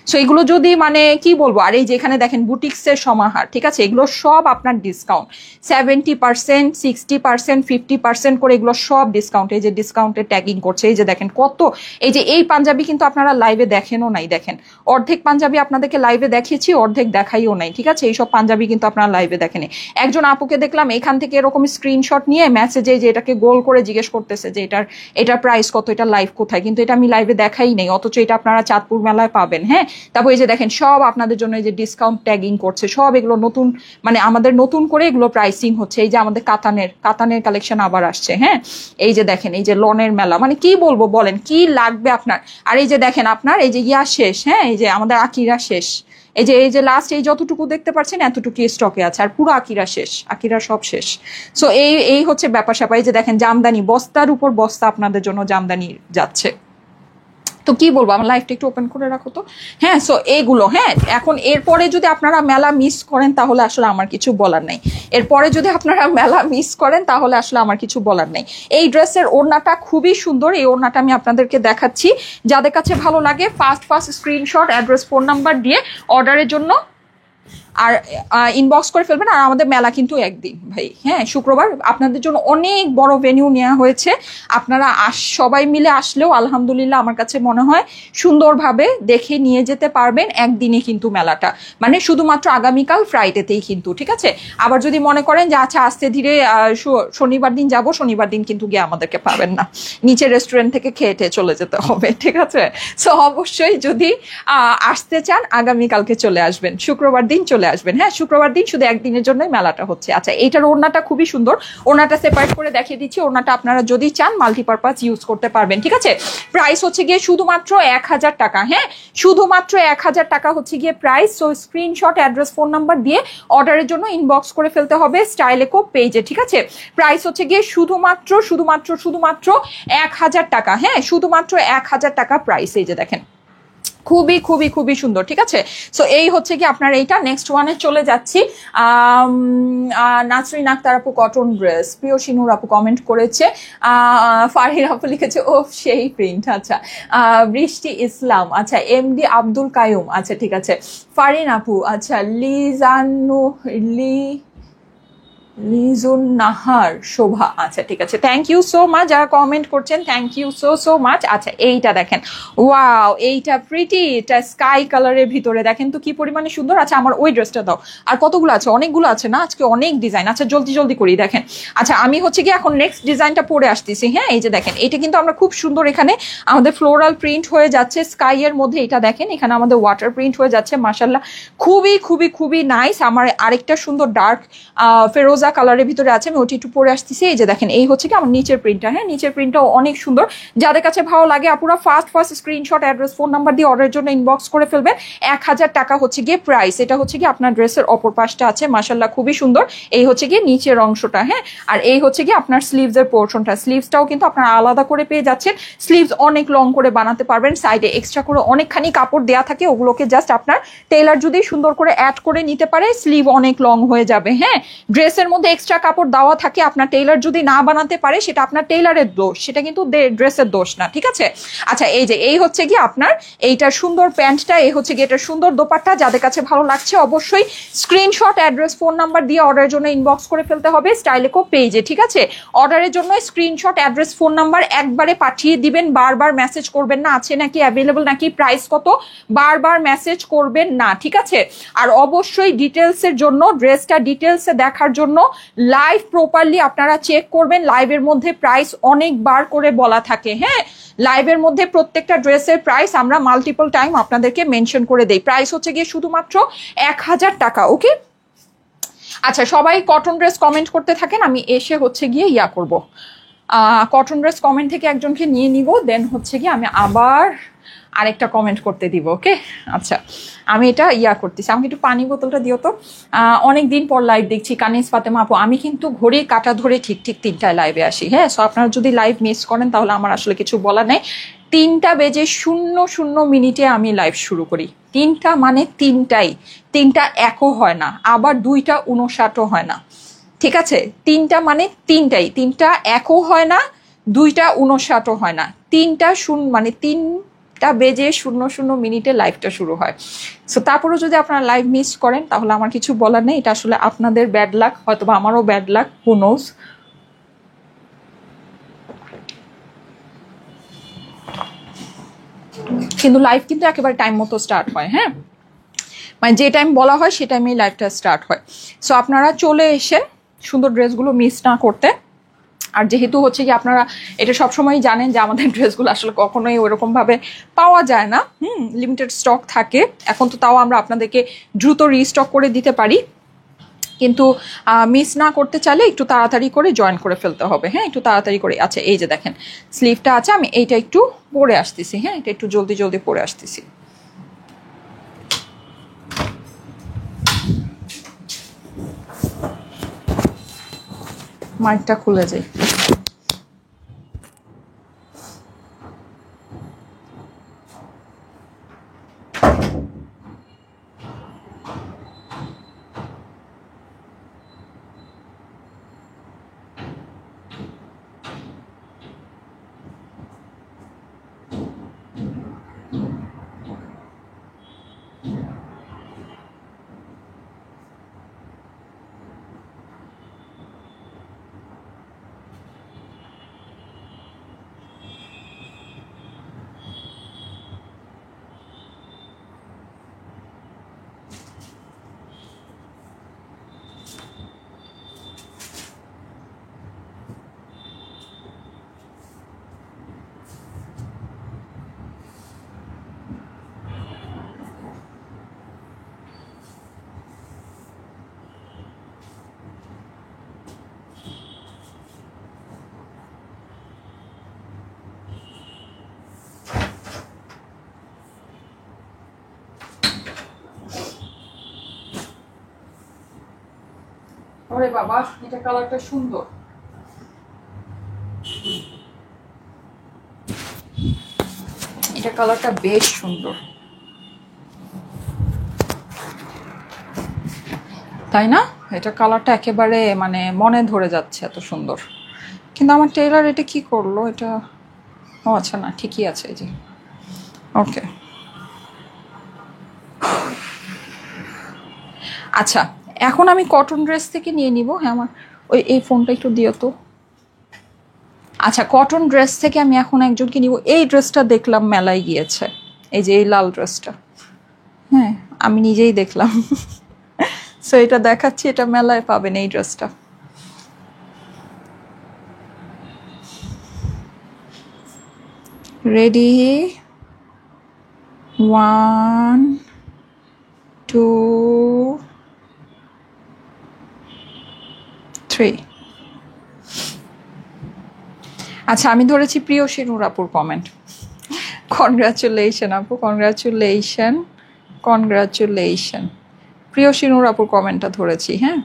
সো এগুলো যদি মানে কি বলবো, আর এই যে এখানে দেখেন বুটিক্সের সমাহার, ঠিক আছে? এগুলো সব আপনার ডিসকাউন্ট 70%, 60%, 50% করে, এগুলো সব ডিসকাউন্ট। এই যে ডিসকাউন্টে ট্যাগিং করছে, এই যে দেখেন কত, এই যে এই পাঞ্জাবি কিন্তু আপনারা লাইভে দেখেনও নাই, দেখেন অর্ধেক পাঞ্জাবি আপনাদেরকে লাইভে দেখিয়েছি, অর্ধেক দেখাইও নাই, ঠিক আছে? এইসব পাঞ্জাবি কিন্তু আপনারা লাইভে দেখেনি। একজন আপুকে দেখলাম এখান থেকে এরকম স্ক্রিনশট নিয়ে মেসেজে যে এটাকে গোল করে জিজ্ঞেস করতেছে যে এটার প্রাইস কত, এটা লাইভ কোথায়, কিন্তু এটা আমি লাইভে দেখাই নেই, অথচ এটা আপনারা চাঁদপুর মেলায় পাবেন, হ্যাঁ। তারপর এই যে দেখেন সব আপনাদের জন্য এই যে ডিসকাউন্ট ট্যাগিং করছে, সব এগুলো নতুন, মানে আমাদের নতুন করে এগুলো প্রাইসিং হচ্ছে। এই যে আমাদের কাতানের কালেকশন আবার আসছে, হ্যাঁ এই যে দেখেন এই যে লনের মেলা, মানে কি বলবো বলেন, কি লাগবে আপনার? আর এই যে দেখেন আপনার এই যে ইয়া শেষ, হ্যাঁ এই যে আমাদের আকিরা শেষ, এই যে লাস্ট এই যতটুকু দেখতে পাচ্ছেন এতটুকু স্টকে আছে, আর পুরো আকিরা শেষ, আকিরা সব শেষ। সো এই হচ্ছে ব্যাপার স্যাপার। এই যে দেখেন জামদানি, বস্তার উপর বস্তা আপনাদের জন্য জামদানি যাচ্ছে। তো কি বলবো, আমার লাইফটা একটু ওপেন করে রাখো তো, হ্যাঁ। সো এইগুলো, হ্যাঁ এখন এরপরে যদি আপনারা মেলা মিস করেন তাহলে আসলে আমার কিছু বলার নাই, এরপরে যদি আপনারা মেলা মিস করেন তাহলে আসলে আমার কিছু বলার নাই। এই ড্রেসের ওড়নাটা খুবই সুন্দর, এই ওড়নাটা আমি আপনাদেরকে দেখাচ্ছি। যাদের কাছে ভালো লাগে first screenshot, address, phone number দিয়ে অর্ডারের জন্য আর ইনবক্স করে ফেলবেন। আর আমাদের মেলা কিন্তু একদিন ভাই, হ্যাঁ শুক্রবার, আপনাদের জন্য অনেক বড় ভেনিউ নেওয়া হয়েছে। আপনারা সবাই মিলে আসলেও আলহামদুলিল্লাহ আমার কাছে মনে হয় সুন্দরভাবে দেখে নিয়ে যেতে পারবেন একদিনে কিন্তু মেলাটা, মানে শুধুমাত্র আগামীকাল ফ্রাইডেতেই কিন্তু, ঠিক আছে? আবার যদি মনে করেন যে আচ্ছা আস্তে ধীরে শনিবার দিন যাব, শনিবার দিন কিন্তু গিয়ে আমাদেরকে পাবেন না, নিচে রেস্টুরেন্ট থেকে খেয়ে চলে যেতে হবে, ঠিক আছে? সো অবশ্যই যদি আসতে চান আগামীকালকে চলে আসবেন, শুক্রবার দিন চলে চলে আসবেন। হ্যাঁ, শুক্রবার দিন শুধু একদিনের জন্যই মেলাটা হচ্ছে। আচ্ছা, এইটার ওড়নাটা খুবই সুন্দর, ওড়নাটা সেপারেট করে দেখিয়ে দিচ্ছি। ওড়নাটা আপনারা যদি চান মাল্টিপারপাস ইউজ করতে পারবেন। ঠিক আছে, প্রাইস হচ্ছে গিয়ে শুধুমাত্র 1000 টাকা। হ্যাঁ, শুধুমাত্র 1000 টাকা হচ্ছে গিয়ে price. So screenshot, address, phone number দিয়ে অর্ডারের জন্য ইনবক্স করে ফেলতে হবে স্টাইলেকো পেজে। ঠিক আছে, প্রাইস হচ্ছে গিয়ে শুধুমাত্র 1000 টাকা। হ্যাঁ, শুধুমাত্র 1000 টাকা প্রাইস। এই যে দেখেন, খুবই খুবই খুবই সুন্দর। ঠিক আছে, সো এই হচ্ছে কি আপনার এইটা। নেক্সট ওয়ানে চলে যাচ্ছি। নাসরিন আক্তার আপু কটন ড্রেস, প্রিয় সিনুর আপু কমেন্ট করেছে। ফারহির আপু লিখেছে ও সেই প্রিন্ট। আচ্ছা, বৃষ্টি ইসলাম, আচ্ছা, এমডি আব্দুল কায়ুম, আচ্ছা ঠিক আছে। ফারিন আপু, আচ্ছা, লিজুন নাহার শোভা, আচ্ছা ঠিক আছে, থ্যাংক ইউ সো মাচ যারা কমেন্ট করছেন, থ্যাংক ইউ সো মাচ। আচ্ছা, এইটা দেখেন, ওয়াও, এইটা প্রিটি, এটা স্কাই কালারের ভিতরে দেখেন তো কি পরিমাণে সুন্দর। আচ্ছা, আমার ওই ড্রেসটা দাও। আর কতগুলো আছে? অনেকগুলো আছে না, আজকে অনেক ডিজাইন। আচ্ছা, জলদি জলদি করি দেখেন। আচ্ছা, আমি হচ্ছে কি এখন নেক্সট ডিজাইনটা পরে আসতেছি। হ্যাঁ, এই যে দেখেন, এটা কিন্তু আমরা খুব সুন্দর, এখানে আমাদের ফ্লোরাল প্রিন্ট হয়ে যাচ্ছে স্কাই এর মধ্যে। এটা দেখেন, এখানে আমাদের ওয়াটার প্রিন্ট হয়ে যাচ্ছে, মাশাআল্লাহ, খুবই খুবই খুবই নাইস। আমার আরেকটা সুন্দর ডার্ক ফেরোজা কালারের ভিতরে আছে, আমি ওটি একটু পরে আসতেছি। এই যে দেখেন, এই হচ্ছে কি আমার নিচের প্রিন্টটা। হ্যাঁ, নিচের প্রিন্টটাও অনেক সুন্দর। যাদের কাছে ভালো লাগে আপুরা first screenshot, address, phone number দিয়ে অর্ডারের জন্য ইনবক্স করে ফেলবেন। 1000 টাকা হচ্ছে গিয়ে প্রাইস। এটা হচ্ছে কি আপনার ড্রেসের অপর পাশটা আছে, মাশাআল্লাহ খুবই সুন্দর। এই হচ্ছে গিয়ে নিচের অংশটা। হ্যাঁ, আর এই হচ্ছে কি আপনার স্লিভস এর পোর্শনটা। স্লিভসটাও কিন্তু আপনারা আলাদা করে পেয়ে যাচ্ছেন। স্লিভস অনেক লং করে বানাতে পারবেন, সাইডে এক্সট্রা করে অনেকখানি কাপড় দেওয়া থাকে, ওগুলোকে জাস্ট আপনার টেলার যদি সুন্দর করে অ্যাড করে নিতে পারে, স্লিভ অনেক লং হয়ে যাবে। হ্যাঁ, ড্রেসের মধ্যে এক্সট্রা কাপড় দেওয়া থাকে, আপনার টেইলার যদি না বানাতে পারে সেটা আপনার টেইলারের দোষ, সেটা কিন্তু ড্রেসের দোষ না। ঠিক আছে, আচ্ছা, এই যে এই হচ্ছে কি আপনার এইটার সুন্দর প্যান্টটা, এই হচ্ছে কি এটা সুন্দর দোপাট্টা। যাদের কাছে ভালো লাগছে অবশ্যই স্ক্রিনশট, অ্যাড্রেস, ফোন নাম্বার দিয়ে অর্ডারের জন্য ইনবক্স করে ফেলতে হবে স্টাইলেকো পেজে। ঠিক আছে, অর্ডারের জন্য স্ক্রিনশট, অ্যাড্রেস, ফোন নাম্বার একবারে পাঠিয়ে দিবেন, বারবার মেসেজ করবেন না আছে নাকি, অ্যাভেলেবল নাকি, প্রাইস কত, বারবার মেসেজ করবেন না। ঠিক আছে, আর অবশ্যই ডিটেলসের জন্য, ড্রেসটা ডিটেলসে দেখার জন্য লাইভ প্রপারলি আপনারা চেক করবেন। লাইভের মধ্যে প্রাইস অনেকবার করে বলা থাকে। হ্যাঁ, লাইভের মধ্যে প্রত্যেকটা ড্রেসের প্রাইস আমরা মাল্টিপল টাইম আপনাদেরকে মেনশন করে দেই। প্রাইস হচ্ছে গিয়ে শুধুমাত্র 1000 টাকা। ওকে, আচ্ছা, সবাই কটন ড্রেস কমেন্ট করতে থাকেন, আমি এসে হচ্ছে গিয়ে ইয়া করব, কটন ড্রেস কমেন্ট থেকে একজনকে নিয়ে নিব, দেন হচ্ছে গিয়ে আমি আবার আরেকটা কমেন্ট করতে দিব। ওকে, আচ্ছা, আমি এটা ইয়া করতেছি। আমাকে একটু পানি বোতলটা দিও তো। অনেক দিন পর লাইভ দেখছি। কানিস ফাতেমা আপু, আমি কিন্তু ঘড়ির কাটা ধরে ঠিক 3টায় লাইভে আসি। হ্যাঁ, সো আপনারা যদি লাইভ মিস করেন তাহলে আমার আসলে কিছু বলার নেই। 3:00 আমি লাইভ শুরু করি। 3টা মানে 3টাই, 3টা একও হয় না, আবার 2:59 হয় না। ঠিক আছে, 3টা মানে 3টাই, 3টা একও হয় না, 2:59 হয় না, 3:00 লাইভটা শুরু হয়। সো তারপরেও যদি আপনারা লাইভ মিস করেন তাহলে আমার কিছু বলার নেই, এটা আসলে আপনাদের ব্যাড লাক, হয়তো বা আমারও ব্যাড লাক, হু নোজ। কিন্তু লাইভ কিন্তু একেবারে টাইম মতো স্টার্ট হয়। হ্যাঁ, মানে যে টাইম বলা হয় সে টাইমেই লাইভটা স্টার্ট হয়। সো আপনারা চলে এসেন সুন্দর ড্রেসগুলো মিস না করতে। আর যেহেতু হচ্ছে কি আপনারা এটা সবসময় জানেন যে আমাদের ড্রেসগুলো আসলে কখনোই ওরকম ভাবে পাওয়া যায় না, লিমিটেড স্টক থাকে। এখন তো তাও আমরা আপনাদেরকে দ্রুত রিস্টক করে দিতে পারি, কিন্তু মিস না করতে চাইলে একটু তাড়াতাড়ি করে জয়েন করে ফেলতে হবে। হ্যাঁ, একটু তাড়াতাড়ি করে। আচ্ছা, এই যে দেখেন স্লিভটা আছে, আমি এইটা একটু পরে আসতেছি। হ্যাঁ, এটা একটু জলদি জলদি পরে আসতেছি। মাইকটা খুলে যায়। ওরে বাবা, এটা কালারটা সুন্দর। এটা কালারটা বেশ সুন্দর, তাই না? এটা কালারটা একেবারে মানে মনে ধরে যাচ্ছে, এত সুন্দর। কিন্তু আমার টেলার এটা কি করলো, এটা ও আচ্ছা, না ঠিকই আছে এই যে। ওকে, আচ্ছা এখন আমি কটন ড্রেস থেকে নিয়ে নিব। হ্যাঁ, আমার ওই এই ফোনটা একটু দিও তো। আচ্ছা, কটন ড্রেস থেকে আমি এখন একজনকে নিব। এই ড্রেসটা দেখলাম মেলায় গিয়েছে, এই যে এই লাল ড্রেসটা। হ্যাঁ, আমি নিজেই দেখলাম। সো এটা দেখাচ্ছি, এটা মেলায় পাবেন এই ড্রেসটা। রেডি, 1 2 3। আচ্ছা, আমি ধরেছি প্রিয়সী নূর আপুর কমেন্ট। কনগ্রাচুলেশন আপু, কনগ্রাচুলেশন, কনগ্রাচুলেশন। প্রিয়সী নূর আপুর কমেন্টটা ধরেছি। হ্যাঁ,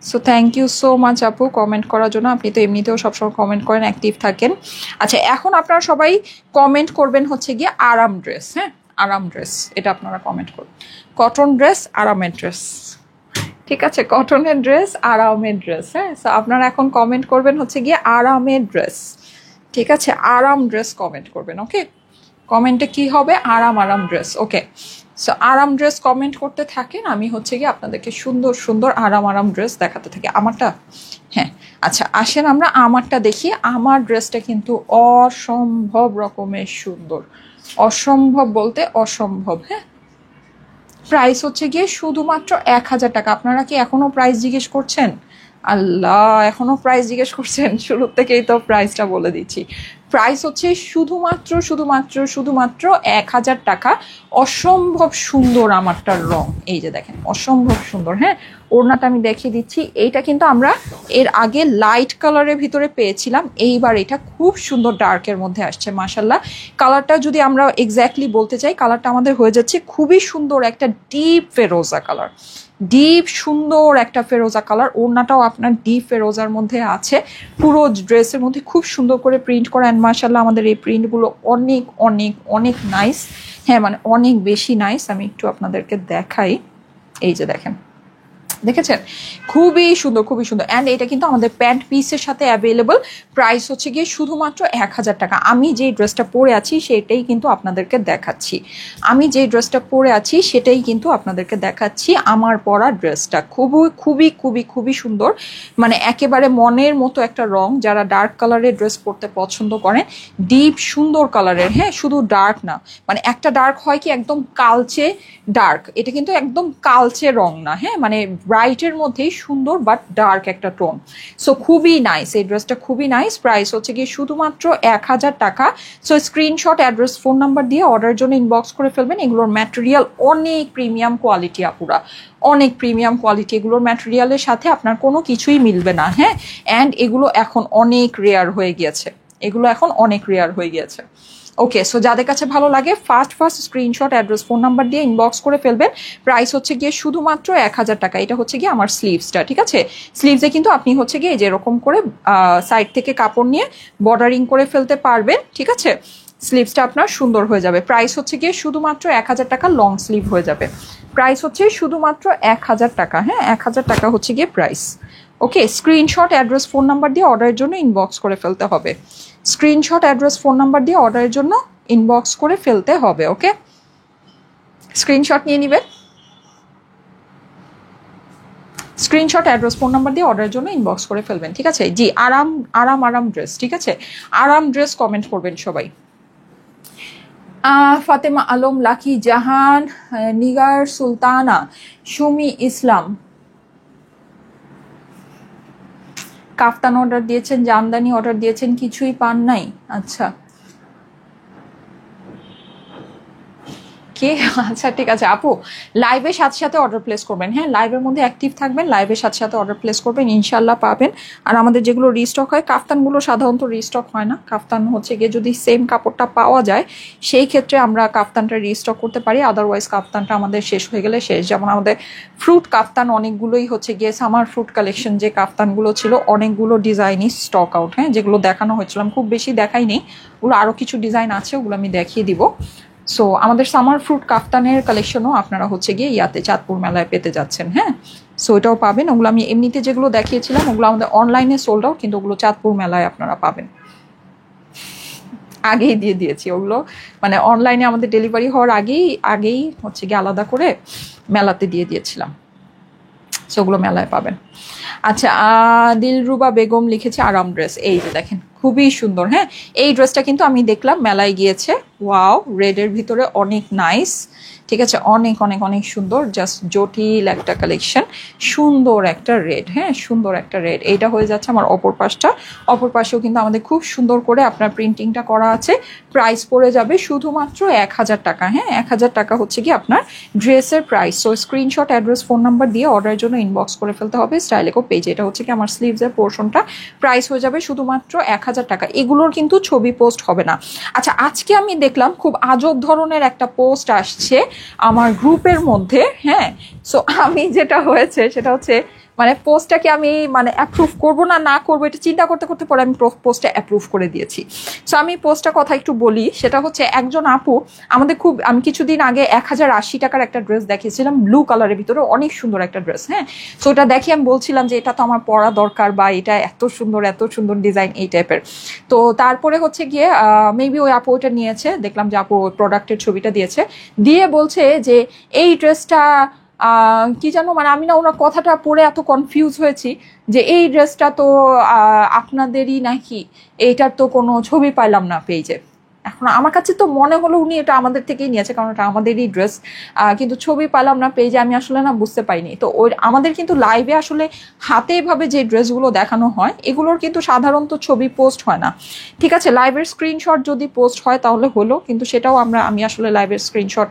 so thank you so much আপু কমেন্ট করার জন্য। আপনি তো এমনিতেও সবসময় কমেন্ট করেন, অ্যাক্টিভ থাকেন। আচ্ছা, এখন আপনারা সবাই কমেন্ট করবেন হচ্ছে গিয়ে আরাম ড্রেস। হ্যাঁ, আরাম ড্রেস, এটা আপনারা কমেন্ট করুন। কটন ড্রেস, আরামের ড্রেস, ঠিক আছে? কটনের ড্রেস, আরামের ড্রেস। হ্যাঁ, সো আপনারা এখন কমেন্ট করবেন হচ্ছে গিয়ে আরামের ড্রেস, ঠিক আছে? আরাম ড্রেস কমেন্ট করবেন। ওকে, কমেন্টে কি হবে? আরাম, আরাম ড্রেস। ওকে, সো আরাম ড্রেস কমেন্ট করতে থাকেন, আমি হচ্ছে গিয়ে আপনাদেরকে সুন্দর সুন্দর আরাম আরাম ড্রেস দেখাতে থাকি। আমারটা, হ্যাঁ আচ্ছা আসেন আমরা আমারটা দেখি। আমার ড্রেসটা কিন্তু অসম্ভব রকমের সুন্দর, অসম্ভব বলতে অসম্ভব। হ্যাঁ, প্রাইস হচ্ছে গিয়ে শুধুমাত্র 1000 টাকা। আপনারা কি এখনো প্রাইস জিজ্ঞেস করছেন? আল্লাহ, এখনো প্রাইস জিজ্ঞেস করছেন? শুরুর থেকেই তো প্রাইসটা বলে দিচ্ছি। প্রাইস হচ্ছে শুধুমাত্র শুধুমাত্র শুধুমাত্র 1000 টাকা। অসম্ভব সুন্দর আমারটার রং, এই যে দেখেন, অসম্ভব সুন্দর। হ্যাঁ, ওড়নাটা আমি দেখিয়ে দিচ্ছি। এইটা কিন্তু আমরা এর আগে লাইট কালারের ভিতরে পেয়েছিলাম, এইবার এটা খুব সুন্দর ডার্কের মধ্যে আসছে। মাশাল্লাহ, কালারটা যদি আমরা এক্স্যাক্টলি বলতে চাই, কালারটা আমাদের হয়ে যাচ্ছে খুবই সুন্দর একটা ডিপ ফেরোজা কালার, ডিপ সুন্দর একটা ফেরোজা কালার। ওড়নাটাও আপনার ডিপ ফেরোজার মধ্যে আছে, পুরো ড্রেসের মধ্যে খুব সুন্দর করে প্রিন্ট করা। অ্যান্ড মাশাল্লাহ আমাদের এই প্রিন্টগুলো অনেক অনেক অনেক নাইস। হ্যাঁ, মানে অনেক বেশি নাইস। আমি একটু আপনাদেরকে দেখাই, এই যে দেখেন, দেখেছেন? খুবই সুন্দর, খুবই সুন্দর। অ্যান্ড এটা কিন্তু আমাদের প্যান্ট পিসের সাথে অ্যাভেলেবল। প্রাইস হচ্ছে গিয়ে শুধুমাত্র 1000 টাকা। আমি যে ড্রেসটা পরে আছি সেটাই কিন্তু আপনাদেরকে দেখাচ্ছি, আমি যে ড্রেসটা পরে আছি সেটাই কিন্তু আপনাদেরকে দেখাচ্ছি। আমার পরা ড্রেসটা খুবই খুবই খুবই খুবই সুন্দর, মানে একেবারে মনের মতো একটা রং। যারা ডার্ক কালারের ড্রেস পরতে পছন্দ করেন, ডিপ সুন্দর কালারের, হ্যাঁ শুধু ডার্ক না, মানে একটা ডার্ক হয় কি একদম কালচে ডার্ক, এটা কিন্তু একদম কালচে রং না। হ্যাঁ, মানে ব্রাইটের মধ্যেই সুন্দর বাট ডার্ক একটা টোন। সো খুবই নাইস, এই ড্রেসটা খুবই নাইস। প্রাইস হচ্ছে গিয়ে শুধুমাত্র 1000 টাকা। So screenshot, address, phone number দিয়ে অর্ডারের জন্য ইনবক্স করে ফেলবেন। এগুলোর ম্যাটেরিয়াল অনেক প্রিমিয়াম কোয়ালিটি আপুরা, অনেক প্রিমিয়াম কোয়ালিটি। এগুলোর ম্যাটেরিয়ালের সাথে আপনার কোনো কিছুই মিলবে না। হ্যাঁ, অ্যান্ড এগুলো এখন অনেক রেয়ার হয়ে গিয়েছে, এগুলো এখন অনেক রেয়ার হয়ে গিয়েছে। ওকে, সো যাদের কাছে ভালো লাগে first screenshot, address, phone number দিয়ে ইনবক্স করে ফেলবেন। প্রাইস হচ্ছে গিয়ে শুধুমাত্র 1000 টাকা। এটা হচ্ছে গিয়ে আমার স্লিভসটা, ঠিক আছে? স্লিভসে কিন্তু আপনি হচ্ছে গিয়ে যেরকম করে সাইড থেকে কাপড় নিয়ে বর্ডারিং করে ফেলতে পারবেন, ঠিক আছে? স্লিভসটা আপনার সুন্দর হয়ে যাবে। প্রাইস হচ্ছে গিয়ে শুধুমাত্র 1000 টাকা, লং স্লিভ হয়ে যাবে। প্রাইস হচ্ছে শুধুমাত্র 1000 টাকা। হ্যাঁ, 1000 টাকা হচ্ছে গিয়ে প্রাইস। ওকে, স্ক্রিনশট, অ্যাড্রেস, ফোন নাম্বার দিয়ে অর্ডারের জন্য ইনবক্স করে ফেলতে হবে। স্ক্রিনশট, অ্যাড্রেস, ফোন নাম্বার দিয়ে অর্ডারের জন্য ইনবক্স করে ফেলতে হবে। ওকে, স্ক্রিনশট নিয়ে নিবেন। স্ক্রিনশট, অ্যাড্রেস, ফোন নাম্বার দিয়ে অর্ডারের জন্য ইনবক্স করে ফেলবেন, ঠিক আছে? জি, আরাম আরাম আরাম ড্রেস, ঠিক আছে? আরাম ড্রেস কমেন্ট করবেন সবাই। ফাতেমা আলম, লাকি জাহান, নিগার সুলতানা, সুমি ইসলাম, কাফতান অর্ডার দিয়েছেন, জামদানি অর্ডার দিয়েছেন, কিছুই পান নাই। আচ্ছা, কে? আচ্ছা ঠিক আছে আপু, লাইভের সাথে সাথে অর্ডার প্লেস করবেন, হ্যাঁ লাইভের মধ্যে অ্যাক্টিভ থাকবেন, লাইভের সাথে সাথে অর্ডার প্লেস করবেন, ইনশাল্লাহ পাবেন। আর আমাদের যেগুলো রিস্টক হয়, কাফতানগুলো সাধারণত রিস্টক হয় না। কাফতান হচ্ছে গিয়ে যদি সেম কাপড়টা পাওয়া যায় সেই ক্ষেত্রে আমরা কাফতানটা রিস্টক করতে পারি, আদারওয়াইজ কাফতানটা আমাদের শেষ হয়ে গেলে শেষ। যেমন আমাদের ফ্রুট কাফতান অনেকগুলোই হচ্ছে গিয়ে সামার ফ্রুট কালেকশন যে কাফতানগুলো ছিল অনেকগুলো ডিজাইনই স্টক আউট, হ্যাঁ যেগুলো দেখানো হয়েছিল, আমি খুব বেশি দেখাইনি, ওগুলো আরও কিছু ডিজাইন আছে, ওগুলো আমি দেখিয়ে দিব। সো আমাদের সামার ফ্রুট কাফতানের কালেকশনও আপনারা হচ্ছে গিয়ে ইয়াতে চাঁদপুর মেলায় পেতে যাচ্ছেন, হ্যাঁ সো এটাও পাবেন। ওগুলো আমি এমনিতে যেগুলো দেখিয়েছিলাম ওগুলো আমাদের অনলাইনে সোল্ড আউট, কিন্তু ওগুলো চাঁদপুর মেলায় আপনারা পাবেন। আগেই দিয়ে দিয়েছি ওগুলো, মানে অনলাইনে আমাদের ডেলিভারি হওয়ার আগেই হচ্ছে গিয়ে আলাদা করে মেলাতে দিয়ে দিয়েছিলাম, সেগুলো মেলায় পাবেন। আচ্ছা দিলরুবা বেগম লিখেছে আরাম ড্রেস, এই যে দেখেন খুবই সুন্দর, হ্যাঁ এই ড্রেসটা কিন্তু আমি দেখলাম মেলায় গিয়েছে, ওয়াও রেডের ভিতরে অনেক নাইস, ঠিক আছে অনেক অনেক অনেক সুন্দর, জাস্ট জটিল একটা কালেকশন, সুন্দর একটা রেড, হ্যাঁ সুন্দর একটা রেড। এইটা হয়ে যাচ্ছে আমার অপর পাশটা, অপর পাশেও কিন্তু আমাদের খুব সুন্দর করে আপনার প্রিন্টিংটা করা আছে। প্রাইস পড়ে যাবে শুধুমাত্র 1000 টাকা, হ্যাঁ 1000 টাকা হচ্ছে কি আপনার ড্রেসের price. So screenshot address phone number দিয়ে অর্ডারের জন্য ইনবক্স করে ফেলতে হবে স্টাইলেকো পেজে। এটা হচ্ছে কি আমার স্লিভসের পোর্শনটা, প্রাইস হয়ে যাবে শুধুমাত্র 1000 টাকা। এগুলোর কিন্তু ছবি পোস্ট হবে না। আচ্ছা আজকে আমি দেখলাম খুব আজব ধরনের একটা পোস্ট আসছে আমার গ্রুপের মধ্যে, হ্যাঁ সো আমি যেটা হয়েছে সেটা হচ্ছে মানে পোস্টটাকে আমি মানে অ্যাপ্রুভ করবো না করবো এটা চিন্তা করতে করতে পরে আমি পোস্টটা অ্যাপ্রুভ করে দিয়েছি। সো আমি পোস্টটা কথা একটু বলি, সেটা হচ্ছে একজন আপু আমাদের আমি কিছুদিন আগে 1080 টাকার একটা ড্রেস দেখিয়েছিলাম ব্লু কালারের ভিতরে, অনেক সুন্দর একটা ড্রেস, হ্যাঁ সো ওটা দেখে আমি বলছিলাম যে এটা তো আমার পরা দরকার, বা এটা এত সুন্দর ডিজাইন এই টাইপের। তো তারপরে হচ্ছে গিয়ে মেবি ওই আপু ওইটা নিয়েছে, দেখলাম যে আপু প্রোডাক্টের ছবিটা দিয়েছে, দিয়ে বলছে যে এই ড্রেসটা কি জানো মানে আমি না ওনার কথাটা পড়ে এত কনফিউজ হয়েছি যে এই ড্রেসটা তো আপনাদেরই নাকি, এইটার তো কোনো ছবি পাইলাম না পেজে। এখন আমার কাছে তো মনে হলো উনি এটা আমাদের থেকেই নিয়েছে, কারণ এটা আমাদেরই ড্রেস, কিন্তু ছবি পেলাম না পেজে, আমি আসলে না বুঝতে পাইনি। তো ওই আমাদের কিন্তু লাইভে আসলে হাতে এভাবে যে ড্রেসগুলো দেখানো হয় এগুলোর কিন্তু সাধারণত ছবি পোস্ট হয় না, ঠিক আছে লাইভের স্ক্রিনশট যদি পোস্ট হয় তাহলে হলো, কিন্তু সেটাও আমি আসলে লাইভের স্ক্রিনশট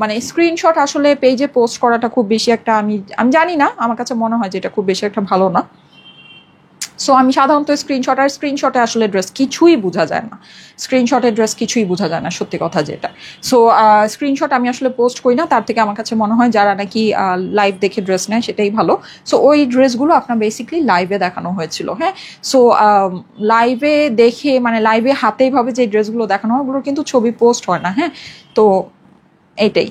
মানে স্ক্রিনশট আসলে পেজে পোস্ট করাটা খুব বেশি একটা আমি জানি না, আমার কাছে মনে হয় যে এটা খুব বেশি একটা ভালো না। সো আমি সাধারণত স্ক্রিনশটে আসলে ড্রেস কিছুই বোঝা যায় না, স্ক্রিনশটের ড্রেস কিছুই বোঝা যায় না সত্যি কথা যেটা। সো স্ক্রিনশট আমি আসলে পোস্ট করি না, তার থেকে আমার কাছে মনে হয় যারা নাকি লাইভ দেখে ড্রেস নেয় সেটাই ভালো। সো ওই ড্রেসগুলো আপনার বেসিকলি লাইভে দেখানো হয়েছিল, হ্যাঁ সো লাইভে দেখে মানে লাইভে হাতেইভাবে যে ড্রেসগুলো দেখানো হয় ওগুলোর কিন্তু ছবি পোস্ট হয় না, হ্যাঁ তো এইটাই।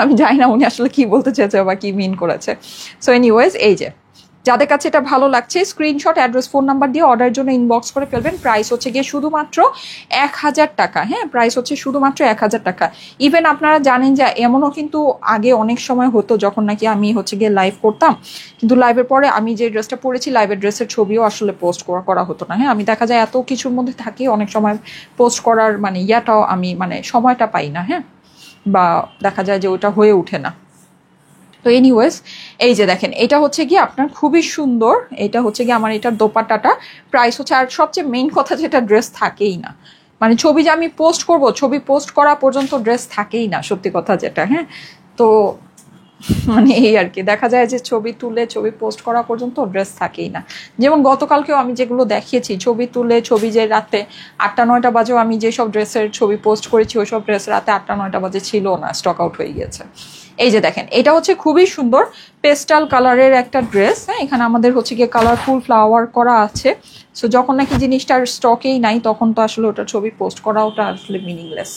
আমি জানি না উনি আসলে কি বলতে চেয়েছে বা কি মিন করেছে। সো এনিওয়েজ এই যে যাদের কাছে এটা ভালো লাগছে স্ক্রিনশট অ্যাড্রেস ফোন নাম্বার দিয়ে অর্ডারের জন্য ইনবক্স করে ফেলবেন। প্রাইস হচ্ছে গিয়ে শুধুমাত্র 1000 টাকা, হ্যাঁ প্রাইস হচ্ছে শুধুমাত্র 1000 টাকা। ইভেন আপনারা জানেন যে এমনও কিন্তু আগে অনেক সময় হতো যখন নাকি আমি হচ্ছে গিয়ে লাইভ করতাম, কিন্তু লাইভের পরে আমি যে ড্রেসটা পরেছি লাইভের ড্রেসের ছবিও আসলে পোস্ট করা হতো না, হ্যাঁ আমি দেখা যায় এত কিছুর মধ্যে থাকি অনেক সময় পোস্ট করার মানে ইয়াটাও আমি মানে সময়টা পাই না, হ্যাঁ বা দেখা যায় যে ওটা হয়ে ওঠে না। তো এনিওয়েজ এই যে দেখেন এটা হচ্ছে গিয়ে আপনার খুবই সুন্দর, এটা হচ্ছে গিয়ে আমার এটার দোপাট্টাটা, প্রাইস হচ্ছে, আর সবচেয়ে মেইন কথা যেটা ড্রেস থাকেই না, মানে ছবি যে আমি পোস্ট করব ছবি পোস্ট করা পর্যন্ত ড্রেস থাকেই না সত্যি কথা যেটা, হ্যাঁ তো মানে এই আর কি দেখা যায় যে ছবি তুলে ছবি পোস্ট করা পর্যন্ত ড্রেস থাকেই না। যেমন গতকালকেও আমি যেগুলো দেখিয়েছি ছবি তুলে ছবি যে রাতে 8টা-9টা বাজেও আমি যেসব ড্রেসের ছবি পোস্ট করেছি ওইসব ড্রেস রাতে 8টা-9টা বাজে ছিল না, স্টক আউট হয়ে গিয়েছে। এই যে দেখেন এটা হচ্ছে খুবই সুন্দর পেস্টাল কালারের একটা ড্রেস, হ্যাঁ এখানে আমাদের হচ্ছে গিয়ে কালারফুল ফ্লাওয়ার করা আছে। সো যখন নাকি জিনিসটার স্টকেই নাই তখন তো আসলে ওটা ছবি পোস্ট করা ওটা আসলে মিনিংলেস।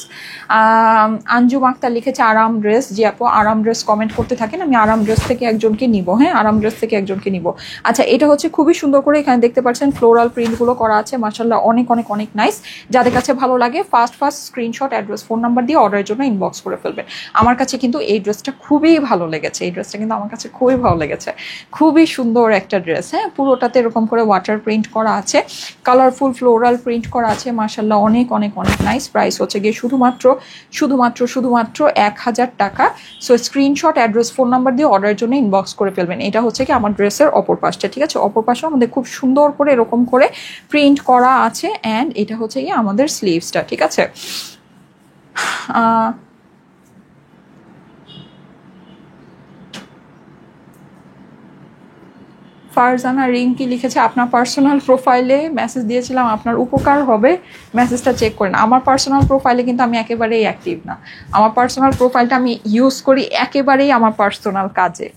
আঞ্জুম আক্তার লিখেছে আরাম ড্রেস, জি আপু আরাম ড্রেস কমেন্ট করতে থাকেন, আমি আরাম ড্রেস থেকে একজনকে নিব, হ্যাঁ আরাম ড্রেস থেকে একজনকে নিব। আচ্ছা এটা হচ্ছে খুবই সুন্দর করে এখানে দেখতে পাচ্ছেন ফ্লোরাল প্রিন্টগুলো করা আছে, মাশাআল্লাহ অনেক অনেক অনেক নাইস। যাদের কাছে ভালো লাগে first screenshot address phone number দিয়ে অর্ডারের জন্য ইনবক্স করে ফেলবেন। আমার কাছে কিন্তু এই ড্রেসটা খুবই ভালো লেগেছে, এই ড্রেসটা কিন্তু আমার কাছে খুবই ভালো লেগেছে, খুবই সুন্দর একটা ড্রেস, হ্যাঁ পুরোটাতে এরকম করে ওয়াটার প্রিন্ট করা আছে, কালারফুল ফ্লোরাল প্রিন্ট করা আছে, মাশাআল্লাহ অনেক অনেক অনেক নাইস। প্রাইস হচ্ছে গিয়ে শুধুমাত্র 1000 টাকা। So screenshot address phone number দিয়ে অর্ডারের জন্য ইনবক্স করে ফেলবেন। এটা হচ্ছে কি আমার ড্রেসের অপর পাশটা, ঠিক আছে অপর পাশে আমাদের খুব সুন্দর করে এরকম করে প্রিন্ট করা আছে, অ্যান্ড এটা হচ্ছে গিয়ে আমাদের স্লিভসটা, ঠিক আছে। ফারজানা রিঙ্কি লিখেছে আপনার পার্সোনাল প্রোফাইলে মেসেজ দিয়েছিলাম, আপনার উপকার হবে, মেসেজটা চেক করেন। আমার পার্সোনাল প্রোফাইলে কিন্তু আমি একেবারেই অ্যাক্টিভ না। আমার পার্সোনাল প্রোফাইলটা আমি ইউজ করি একেবারেই আমার পার্সোনাল কাজে,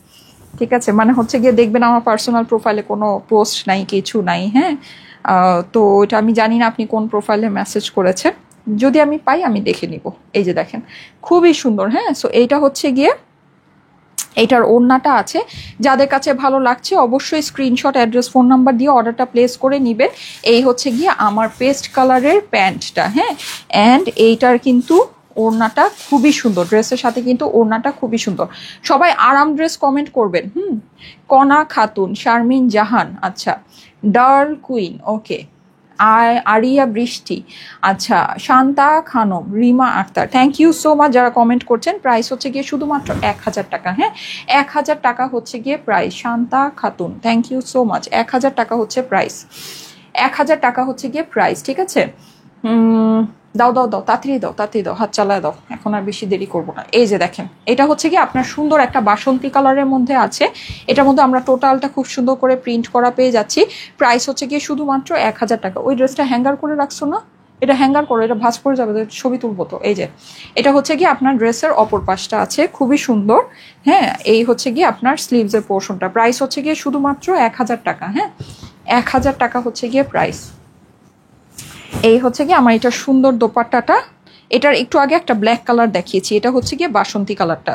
ঠিক আছে? মানে হচ্ছে গিয়ে দেখবেন আমার পার্সোনাল প্রোফাইলে কোনো পোস্ট নাই, কিছু নাই, হ্যাঁ। তো এটা আমি জানি না আপনি কোন প্রোফাইলে মেসেজ করেছেন, যদি আমি পাই আমি দেখে নিব। এই যে দেখেন খুবই সুন্দর, হ্যাঁ। সো এইটা হচ্ছে গিয়ে এইটার ওড়নাটা আছে। যাদের কাছে ভালো লাগছে অবশ্যই স্ক্রিনশট, অ্যাড্রেস, ফোন নাম্বার দিয়ে অর্ডারটা প্লেস করে নেবেন। এই হচ্ছে গিয়ে আমার পেস্ট কালারের প্যান্টটা, হ্যাঁ। অ্যান্ড এইটার কিন্তু ওড়নাটা খুবই সুন্দর, ড্রেসের সাথে কিন্তু ওড়নাটা খুবই সুন্দর। সবাই আরাম ড্রেস কমেন্ট করবেন। কণা খাতুন, শারমিন জাহান, আচ্ছা, ডার্ল কুইন, ওকে, আরিয়া বৃষ্টি, আচ্ছা, Shanta Khanam, Rima Akter, thank you so much যারা কমেন্ট করছেন। প্রাইস হচ্ছে গিয়ে শুধুমাত্র 1000 টাকা, হ্যাঁ, 1000 টাকা হচ্ছে গিয়ে price. Shanta Khatun, thank you so much. 1000 টাকা হচ্ছে প্রাইস, 1000 টাকা হচ্ছে গিয়ে প্রাইস, ঠিক আছে? দাও দাও দাও, তাড়াতাড়ি দাও, তাড়াতাড়ি দাও, হাত চালায় দাও, এখন আর বেশি দেরি করবো না। এই যে দেখেন এটা হচ্ছে কি আপনার সুন্দর একটা বাসন্তী কালারের মধ্যে আছে। এটার মধ্যে আমরা টোটালটা খুব সুন্দর করে প্রিন্ট করা পেয়ে যাচ্ছি। প্রাইস হচ্ছে গিয়ে শুধুমাত্র 1000 টাকা। ওই ড্রেসটা হ্যাঙ্গার করে রাখছো না, এটা হ্যাঙ্গার করো, এটা ভাঁজ পড়ে যাবে, ছবি তুলবো তো। এই যে এটা হচ্ছে কি আপনার ড্রেসের অপর পাশটা আছে, খুবই সুন্দর, হ্যাঁ। এই হচ্ছে গিয়ে আপনার স্লিভসের পোর্শনটা। প্রাইস হচ্ছে গিয়ে শুধুমাত্র 1000 টাকা, হ্যাঁ, 1000 টাকা হচ্ছে গিয়ে প্রাইস। এই হচ্ছে কি আমার এটা সুন্দর দোপাট্টাটা। এটার একটু আগে একটা ব্ল্যাক কালার দেখিয়েছি, এটা হচ্ছে গিয়ে বাসন্তী কালারটা,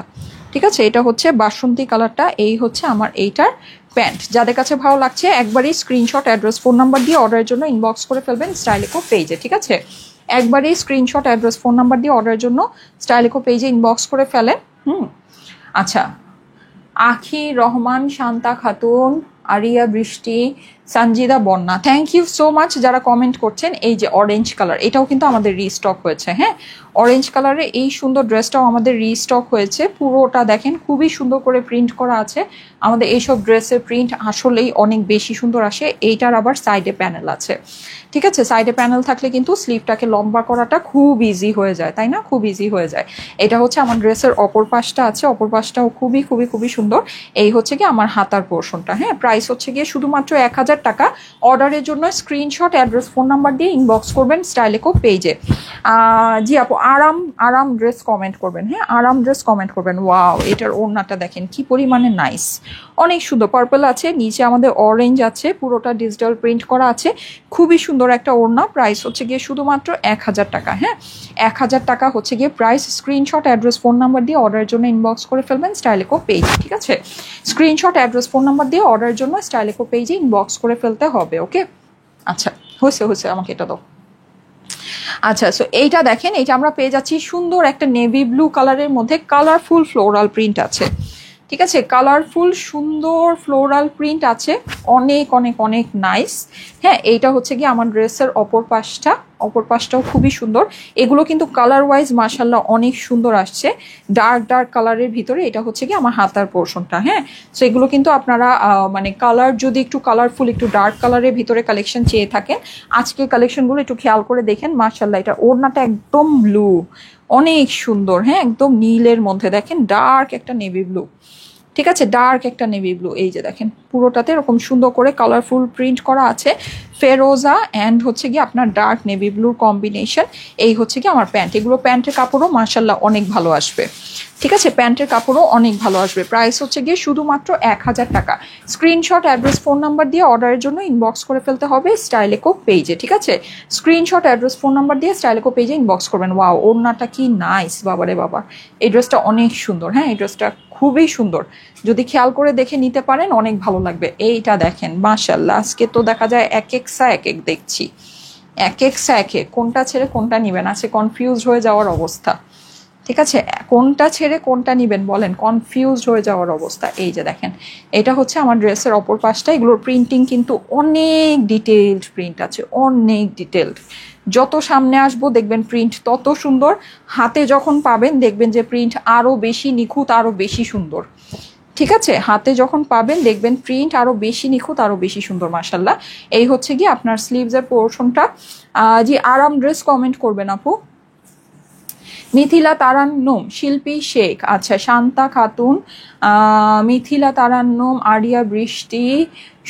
ঠিক আছে? এটা হচ্ছে বাসন্তী কালারটা। এই হচ্ছে আমার এইটার প্যান্ট। যাদের কাছে ভালো লাগছে একবারই স্ক্রিনশট, অ্যাড্রেস, ফোন নাম্বার দিয়ে অর্ডারের জন্য ইনবক্স করে ফেলবেন স্টাইলিকো পেজে, ঠিক আছে? একবারই স্ক্রিনশট, অ্যাড্রেস, ফোন নাম্বার দিয়ে অর্ডারের জন্য স্টাইলিকো পেজে ইনবক্স করে ফেলেন। আচ্ছা, আখি রহমান, শান্তা খাতুন, আরিয়া বৃষ্টি, সঞ্জিদা বন্যা, থ্যাংক ইউ সো মাচ যারা কমেন্ট করছেন। এই যে অরেঞ্জ কালার, এটাও কিন্তু আমাদের রিস্টক হয়েছে, হ্যাঁ। অরেঞ্জ কালারের এই সুন্দর ড্রেসটাও আমাদের রিস্টক হয়েছে। পুরোটা দেখেন খুবই সুন্দর করে প্রিন্ট করা আছে। আমাদের এইসব ড্রেসের প্রিন্ট আসলেই অনেক বেশি সুন্দর আসে। এইটার আবার সাইডে প্যানেল আছে, ঠিক আছে? সাইডে প্যানেল থাকলে কিন্তু স্লিভটাকে লম্বা করাটা খুব ইজি হয়ে যায়, তাই না? খুব ইজি হয়ে যায়। এটা হচ্ছে আমার ড্রেসের অপর পাশটা আছে, অপর পাশটাও খুবই খুবই খুবই সুন্দর। এই হচ্ছে কি আমার হাতার পোর্শনটা, হ্যাঁ। প্রাইস হচ্ছে গিয়ে শুধুমাত্র 1000 টাকা। অর্ডারের জন্য স্ক্রিনশট, অ্যাড্রেস, ফোন নাম্বার দিয়ে ইনবক্স করবেন স্টাইলিকো পেজে। জি আপু, আরাম আরাম ড্রেস কমেন্ট করবেন, হ্যাঁ, আরাম ড্রেস কমেন্ট করবেন। ওয়াও, এটার ওড়নাটা দেখেন কি পরিমাণে নাইস, অনেক সুন্দর। পার্পল আছে, নিচে আমাদের অরেঞ্জ আছে, পুরোটা ডিজিটাল প্রিন্ট করা আছে, খুবই সুন্দর একটা ওড়না। প্রাইস হচ্ছে গিয়ে শুধুমাত্র 1000 টাকা, হ্যাঁ, 1000 টাকা হচ্ছে গিয়ে price. Screenshot, address, phone number দিয়ে অর্ডারের জন্য ইনবক্স করে ফেলবেন স্টাইলিকো পেজ, ঠিক আছে? স্ক্রিনশট, অ্যাড্রেস, ফোন নাম্বার দিয়ে অর্ডারের জন্য স্টাইলিকো পেজে ইনবক্স করে ফেলতে হবে, ওকে? আচ্ছা, হয়েছে, আমাকে এটা দাও। আচ্ছা, সো এইটা দেখেন, এইটা আমরা পেয়ে যাচ্ছি সুন্দর একটা নেভি ব্লু কালারের মধ্যে, কালারফুল ফ্লোরাল প্রিন্ট আছে, ঠিক আছে? কালারফুল সুন্দর ফ্লোরাল প্রিন্ট আছে, অনেক অনেক অনেক নাইস, হ্যাঁ। এইটা হচ্ছে কি আমার ড্রেসের অপর পাশটাও খুবই সুন্দর। এগুলো কিন্তু কালার ওয়াইজ মাশাল্লাহ অনেক সুন্দর আসছে, ডার্ক ডার্ক কালারের ভিতরে। এটা হচ্ছে কি আমার হাতার পোর্শনটা, হ্যাঁ। সো এগুলো কিন্তু আপনারা মানে কালার যদি একটু কালারফুল, একটু ডার্ক কালারের ভিতরে কালেকশন চেয়ে থাকেন, আজকে কালেকশনগুলো একটু খেয়াল করে দেখেন। মাশাল্লাহ, এটা ওড়নাটা একদম ব্লু, অনেক সুন্দর, হ্যাঁ, একদম নীলের মধ্যে দেখেন ডার্ক একটা নেভি ব্লু, ঠিক আছে? ডার্ক একটা নেভি ব্লু। এই যে দেখেন পুরোটাতে এরকম সুন্দর করে কালারফুল প্রিন্ট করা আছে, ফেরোজা অ্যান্ড হচ্ছে কি আপনার ডার্ক নেভি ব্লুর কম্বিনেশন। এই হচ্ছে কি আমার প্যান্ট। এগুলো প্যান্টের কাপড়ও মাশাল্লাহ অনেক ভালো আসবে, ঠিক আছে? প্যান্টের কাপড়ও অনেক ভালো আসবে। প্রাইস হচ্ছে গিয়ে শুধুমাত্র 1000 টাকা। স্ক্রিনশট, অ্যাড্রেস, ফোন নাম্বার দিয়ে অর্ডারের জন্য ইনবক্স করে ফেলতে হবে স্টাইলিকো পেজে, ঠিক আছে? স্ক্রিনশট, অ্যাড্রেস, ফোন নাম্বার দিয়ে স্টাইলিকো পেজে ইনবক্স করবেন। ওয়াও, ওড়নাটা কি নাইস, বাবারে বাবা, এই ড্রেসটা অনেক সুন্দর, হ্যাঁ, এই ড্রেসটা খুবই সুন্দর। যদি খেয়াল করে দেখে নিতে পারেন অনেক ভালো লাগবে। এইটা দেখেন মাশাল্লাহ, আজকে তো দেখা যায় এক এক দেখছি, এক কোনটা ছেড়ে কোনটা নিবেন আছে কনফিউজ হয়ে যাওয়ার অবস্থা, ঠিক আছে? কোনটা ছেড়ে কোনটা নিবেন বলেন, কনফিউজ হয়ে যাওয়ার অবস্থা। এই যে দেখেন, এটা হচ্ছে আমার ড্রেসের অপর পাশটা। এগুলোর প্রিন্টিং কিন্তু অনেক ডিটেলড প্রিন্ট আছে, অনেক ডিটেলড। যত সামনে আসবো দেখবেন প্রিন্ট তত সুন্দর, হাতে যখন পাবেন দেখবেন যে প্রিন্ট আরও বেশি নিখুঁত, আরও বেশি সুন্দর, ঠিক আছে? হাতে যখন পাবেন দেখবেন প্রিন্ট আরও বেশি নিখুঁত, আরও বেশি সুন্দর মাশাল্লাহ। এই হচ্ছে কি আপনার স্লিভসের পোর্শনটা। জি, আরাম ড্রেস কমেন্ট করবেন আপু। মিথিলা তারান্নুম, শিল্পী শেখ, আচ্ছা শান্তা খাতুন, মিথিলা তারান্নুম, আরিয়া বৃষ্টি,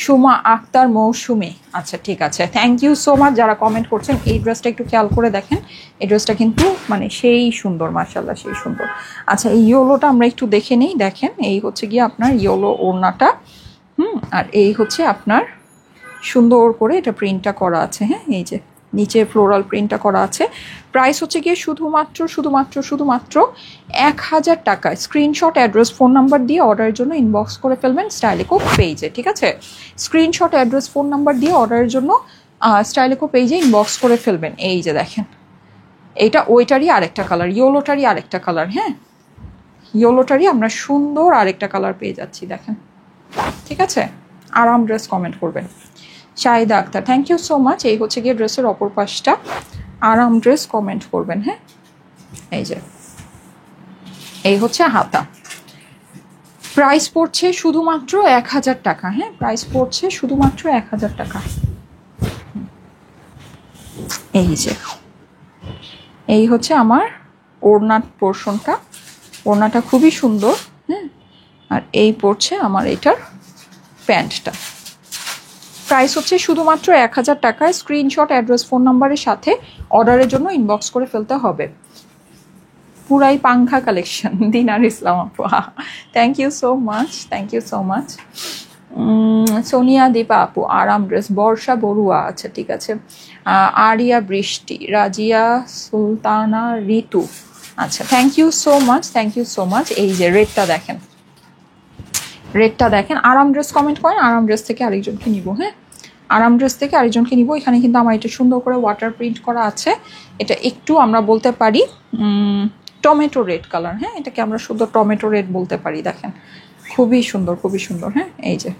সুমা আক্তার, মৌসুমী। আচ্ছা ঠিক আছে, থ্যাংক ইউ সো মাচ যারা কমেন্ট করছেন। এই ড্রেসটা একটু খেয়াল করে দেখেন, এই ড্রেসটা কিন্তু মানে সেই সুন্দর, মাশাল্লাহ সেই সুন্দর। আচ্ছা এই ইয়োলোটা আমরা একটু দেখে নেই, দেখেন এই হচ্ছে গিয়ে আপনার ইয়োলো ওড়নাটা, আর এই হচ্ছে আপনার সুন্দর করে এটা প্রিন্টটা করা আছে, হ্যাঁ এই যে নিচে ফ্লোরাল প্রিন্টটা করা আছে। প্রাইস হচ্ছে গিয়ে শুধুমাত্র 1000 টাকা। স্ক্রিনশট, অ্যাড্রেস, ফোন নাম্বার দিয়ে অর্ডারের জন্য ইনবক্স করে ফেলবেন স্টাইলিকো পেজে, ঠিক আছে? স্ক্রিনশট, অ্যাড্রেস, ফোন নাম্বার দিয়ে অর্ডারের জন্য স্টাইলিকো পেজে ইনবক্স করে ফেলবেন। এই যে দেখেন এইটা ওইটারই আরেকটা কালার, ইয়োলোটারই আরেকটা কালার, হ্যাঁ ইয়োলোটারই আমরা সুন্দর আরেকটা কালার পেয়ে যাচ্ছি, দেখেন ঠিক আছে? আরাম ড্রেস কমেন্ট করবেন। Shahida Akter, thank you so much. এই হচ্ছে গিয়ে ড্রেসের অপর পাশটা, আরাম ড্রেস কমেন্ট করবেন, হ্যাঁ এই যে এই হচ্ছে হাতা। প্রাইস পড়ছে শুধুমাত্র 1000 টাকা, হ্যাঁ প্রাইস পড়ছে শুধুমাত্র 1000 টাকা। এই যে এই হচ্ছে আমার ওড়নার পোর্শনটা, ওড়নাটা খুবই সুন্দর, হ্যাঁ আর এই পড়ছে আমার এটার প্যান্টটা। প্রাইস হচ্ছে শুধুমাত্র 1000 টাকায়। স্ক্রিনশট, অ্যাড্রেস, ফোন নাম্বারের সাথে অর্ডারের জন্য ইনবক্স করে ফেলতে হবে। পুরাই পাংখা কালেকশন, দিনার ইসলাম আপু, thank you so much, thank you so much. Sonia Dipa আপু, আরাম ড্রেস। বর্ষা বড়ুয়া, আচ্ছা ঠিক আছে। আরিয়া বৃষ্টি, রাজিয়া সুলতানা, ঋতু, আচ্ছা thank you so much, thank you so much. এই যে রেডটা দেখেন, রেডটা দেখেন। আরাম ড্রেস কমেন্ট করেন, আরাম ড্রেস থেকে আরেকজনকে নিব, হ্যাঁ আরাম ড্রেস থেকে আরেকজনকে নিব। এখানে কিন্তু আমার এটা সুন্দর করে ওয়াটার প্রিন্ট করা আছে, এটা একটু আমরা বলতে পারি টমেটো রেড কালার, হ্যাঁ এটাকে আমরা শুধু টমেটো রেড বলতে পারি, দেখেন খুবই সুন্দর, খুবই সুন্দর, হ্যাঁ এই যে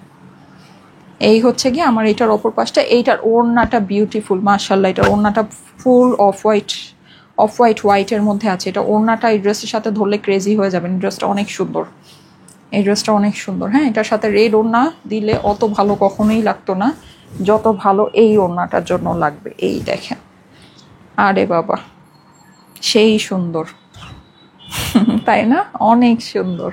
এই হচ্ছে গিয়ে আমার এটার অপর পাশটা। এইটার ওড়নাটা বিউটিফুল, মাশাল্লাহ এটার ওড়নাটা ফুল অফ হোয়াইট হোয়াইটের মধ্যে আছে। এটা ওড়নাটা এই ড্রেসের সাথে ধরলে ক্রেজি হয়ে যাবেন, ড্রেসটা অনেক সুন্দর, এই ড্রেসটা অনেক সুন্দর, হ্যাঁ এটার সাথে রেড ওড়না দিলে অত ভালো কখনোই লাগতো না যত ভালো এই ওড়নাটার জন্য লাগবে। এই দেখেন, আরে বাবা সেই সুন্দর, তাই না? অনেক সুন্দর,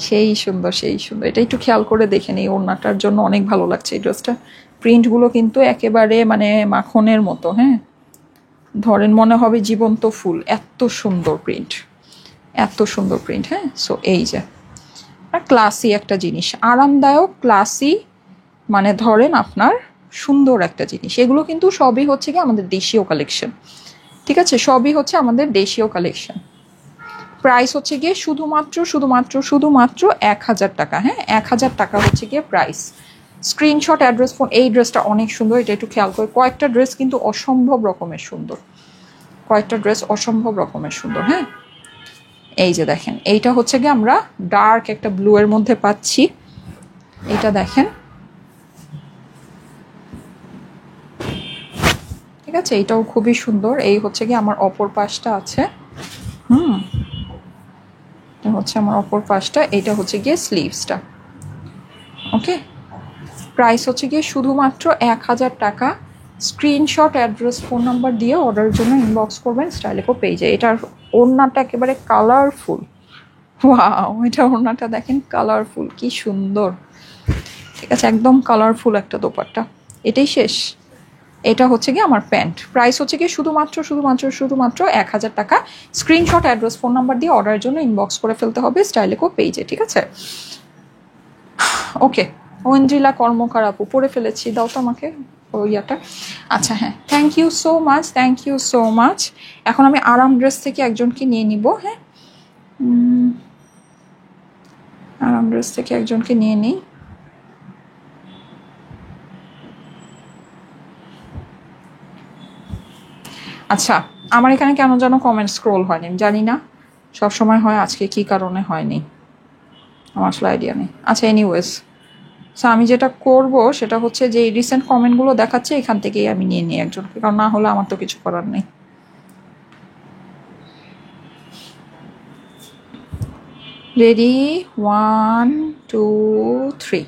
সেই সুন্দর, সেই সুন্দর। এটা একটু খেয়াল করে দেখেন, এই ওড়নাটার জন্য অনেক ভালো লাগছে এই ড্রেসটা। প্রিন্টগুলো কিন্তু একেবারে মানে মাখনের মতো, হ্যাঁ ধরেন মনে হবে জীবন্ত ফুল, এত সুন্দর প্রিন্ট, এত সুন্দর প্রিন্ট, হ্যাঁ সো এই যে ক্লাসি একটা জিনিস, আরামদায়ক ক্লাসি, মানে ধরেন আপনার সুন্দর একটা জিনিস। এগুলো কিন্তু সবই হচ্ছে কি আমাদের দেশীয় কালেকশন, ঠিক আছে? সবই হচ্ছে আমাদের দেশীয় কালেকশন। প্রাইস হচ্ছে গিয়ে শুধুমাত্র 1000 টাকা, হ্যাঁ 1000 টাকা হচ্ছে গিয়ে প্রাইস। Screenshot, address, phone. এই ড্রেসটা অনেক সুন্দর, এটা একটু খেয়াল করে, কয়েকটা ড্রেস কিন্তু অসম্ভব রকমের সুন্দর, কয়েকটা ড্রেস অসম্ভব রকমের সুন্দর, হ্যাঁ এই যে দেখেন এইটা হচ্ছে গিয়ে আমরা ডার্ক একটা ব্লু এর মধ্যে পাচ্ছি, এটা দেখেন ঠিক আছে, এইটাও খুবই সুন্দর। এই হচ্ছে গিয়ে আমার অপর পাশটা আছে, হচ্ছে আমার অপর পাশটা, এইটা হচ্ছে গিয়ে স্লিভসটা, ওকে। প্রাইস হচ্ছে গিয়ে শুধুমাত্র 1000 টাকা। স্ক্রিনশট, অ্যাড্রেস, ফোন নাম্বার দিয়ে অর্ডারের জন্য ইনবক্স করবেন স্টাইলিকো পেজে। এটার ওড়নাটা একেবারে কালারফুল, ওয়াও এটা ওড়নাটা দেখেন কালারফুল, কি সুন্দর, ঠিক আছে একদম কালারফুল একটা দোপাট্টা। এটাই শেষ, এটা হচ্ছে গিয়ে আমার প্যান্ট। প্রাইস হচ্ছে গিয়ে শুধুমাত্র 1000 টাকা। স্ক্রিনশট, অ্যাড্রেস, ফোন নাম্বার দিয়ে অর্ডারের জন্য ইনবক্স করে ফেলতে হবে স্টাইলিকো পেজে, ঠিক আছে? ওকে, ঐন্দ্রিলা কর্মকার আপু, পরে ফেলেছি, দাও তো আমাকে ইয়াটা। আচ্ছা হ্যাঁ, thank you so much, thank you so much. এখন আমি আরাম ড্রেস থেকে একজনকে নিয়ে নিব, হ্যাঁ আরাম ড্রেস থেকে একজনকে নিয়ে নিই। আচ্ছা আমার এখানে কেন যেন কমেন্ট স্ক্রোল হয়নি, জানি না, সবসময় হয়, আজকে কি কারণে হয়নি আমার আসলে আইডিয়া নেই। আচ্ছা এনিওয়েজ, সো আমি যেটা করব সেটা হচ্ছে যে রিসেন্ট কমেন্টগুলো দেখাচ্ছে এখান থেকেই আমি নিয়ে নিই একজনকে, কারণ না হলে আমার তো কিছু করার নেই। রেডি, 1 2 3।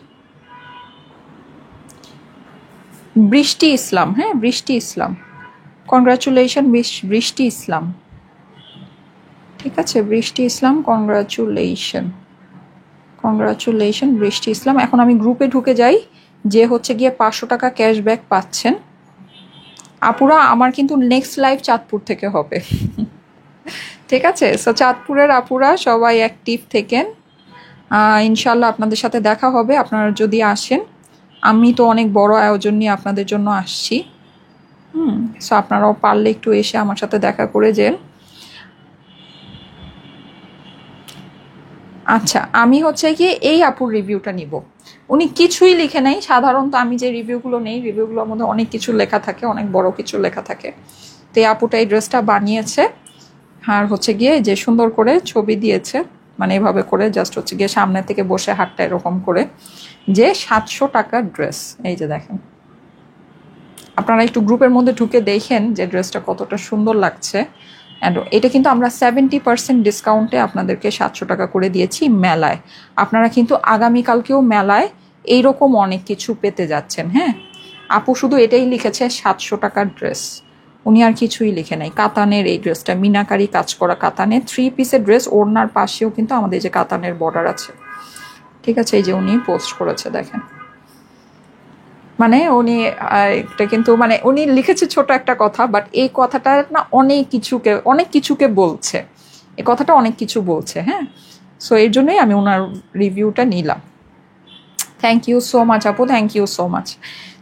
বৃষ্টি ইসলাম, হ্যাঁ বৃষ্টি ইসলাম, কনগ্রাচুলেশন বৃষ্টি ইসলাম। ঠিক আছে, বৃষ্টি ইসলাম, কংগ্রাচুলেশন বৃষ্টি ইসলাম। এখন আমি গ্রুপে ঢুকে যাই, যে হচ্ছে গিয়ে 500 টাকা ক্যাশব্যাক পাচ্ছেন। আপুরা, আমার কিন্তু নেক্সট লাইভ চাঁদপুর থেকে হবে। ঠিক আছে, সো চাঁদপুরের আপুরা সবাই অ্যাক্টিভ থেকেন। ইনশাল্লাহ আপনাদের সাথে দেখা হবে আপনারা যদি আসেন। আমি তো অনেক বড় আয়োজন নিয়ে আপনাদের জন্য আসছি। সো আপনারাও পারলে একটু এসে আমার সাথে দেখা করে যান। আচ্ছা, আমি হচ্ছে কি এই আপুর রিভিউটা নিব। উনি কিছুই লিখে নাই। সাধারণত আমি যে রিভিউগুলো নেই, রিভিউগুলোর মধ্যে অনেক কিছু লেখা থাকে, অনেক বড় কিছু লেখা থাকে। তো এই আপুটা এই ড্রেসটা বানিয়েছে, আর হচ্ছে গিয়ে যে সুন্দর করে ছবি দিয়েছে, মানে এভাবে করে জাস্ট হচ্ছে গিয়ে সামনে থেকে বসে হাতটা এরকম করে, যে 700 টাকার ড্রেস। এই যে দেখেন, আপনারা একটু গ্রুপের মধ্যে ঢুকে দেখেন যে ড্রেসটা কতটা সুন্দর লাগছে। অ্যান্ড এটা কিন্তু আমরা 70% ডিসকাউন্টে আপনাদেরকে 700 টাকা করে দিয়েছি মেলায়। আপনারা কিন্তু আগামীকালকেও মেলায় এইরকম অনেক কিছু পেতে যাচ্ছেন। হ্যাঁ, আপু শুধু এটাই লিখেছে 700 টাকার ড্রেস, উনি আর কিছুই লিখে নাই। কাতানের এই ড্রেসটা, মিনাকারি কাজ করা কাতানের 3 পিসের ড্রেস, ওড়নার পাশেও কিন্তু আমাদের যে কাতানের বর্ডার আছে। ঠিক আছে, এই যে উনি পোস্ট করেছে দেখেন, মানে উনি এটা কিন্তু মানে উনি লিখেছে ছোট একটা কথা, বাট এই কথাটা না অনেক কিছুকে বলছে। এই কথাটা অনেক কিছু বলছে। হ্যাঁ, সো এর জন্যই আমি ওনার রিভিউটা নিলাম। থ্যাংক ইউ সো মাচ আপু, thank you so much.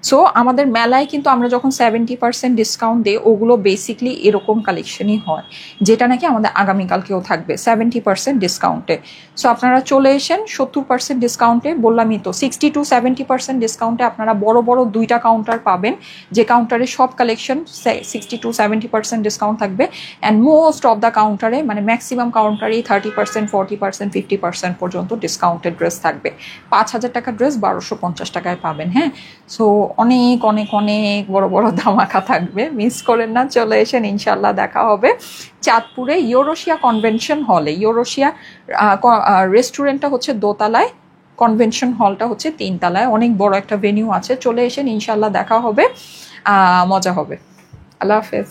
So আমাদের মেলায় কিন্তু আমরা যখন 70% ডিসকাউন্ট দিই, ওগুলো বেসিকলি এরকম কালেকশনই হয়, যেটা নাকি আমাদের আগামীকালকেও থাকবে 70% ডিসকাউন্টে। সো আপনারা চলে এসেন 70% ডিসকাউন্টে। বললামই তো 60 to 70% ডিসকাউন্টে আপনারা বড় বড় 2টা কাউন্টার পাবেন, যে কাউন্টারে সব কালেকশন 60 to 70% ডিসকাউন্ট থাকবে। অ্যান্ড মোস্ট অফ দ্য কাউন্টারে, মানে ম্যাক্সিমাম কাউন্টারেই 30%, 40%, 50% পর্যন্ত ডিসকাউন্টেড ড্রেস থাকবে। 5,000 টাকার ড্রেস 1250 টাকায় পাবেন। হ্যাঁ, সো অনেক অনেক অনেক বড় বড় ধামাকা থাকবে, মিস করেন না, চলে এসেন, ইনশাল্লাহ দেখা হবে চাঁদপুরে ইউরোশিয়া কনভেনশন হলে। ইউরোশিয়া রেস্টুরেন্টটা হচ্ছে দোতলায়, কনভেনশন হলটা হচ্ছে 3 তলায়, অনেক বড় একটা ভেনিউ আছে। চলে এসেন, ইনশাল্লাহ দেখা হবে, মজা হবে। আল্লাহ হাফেজ।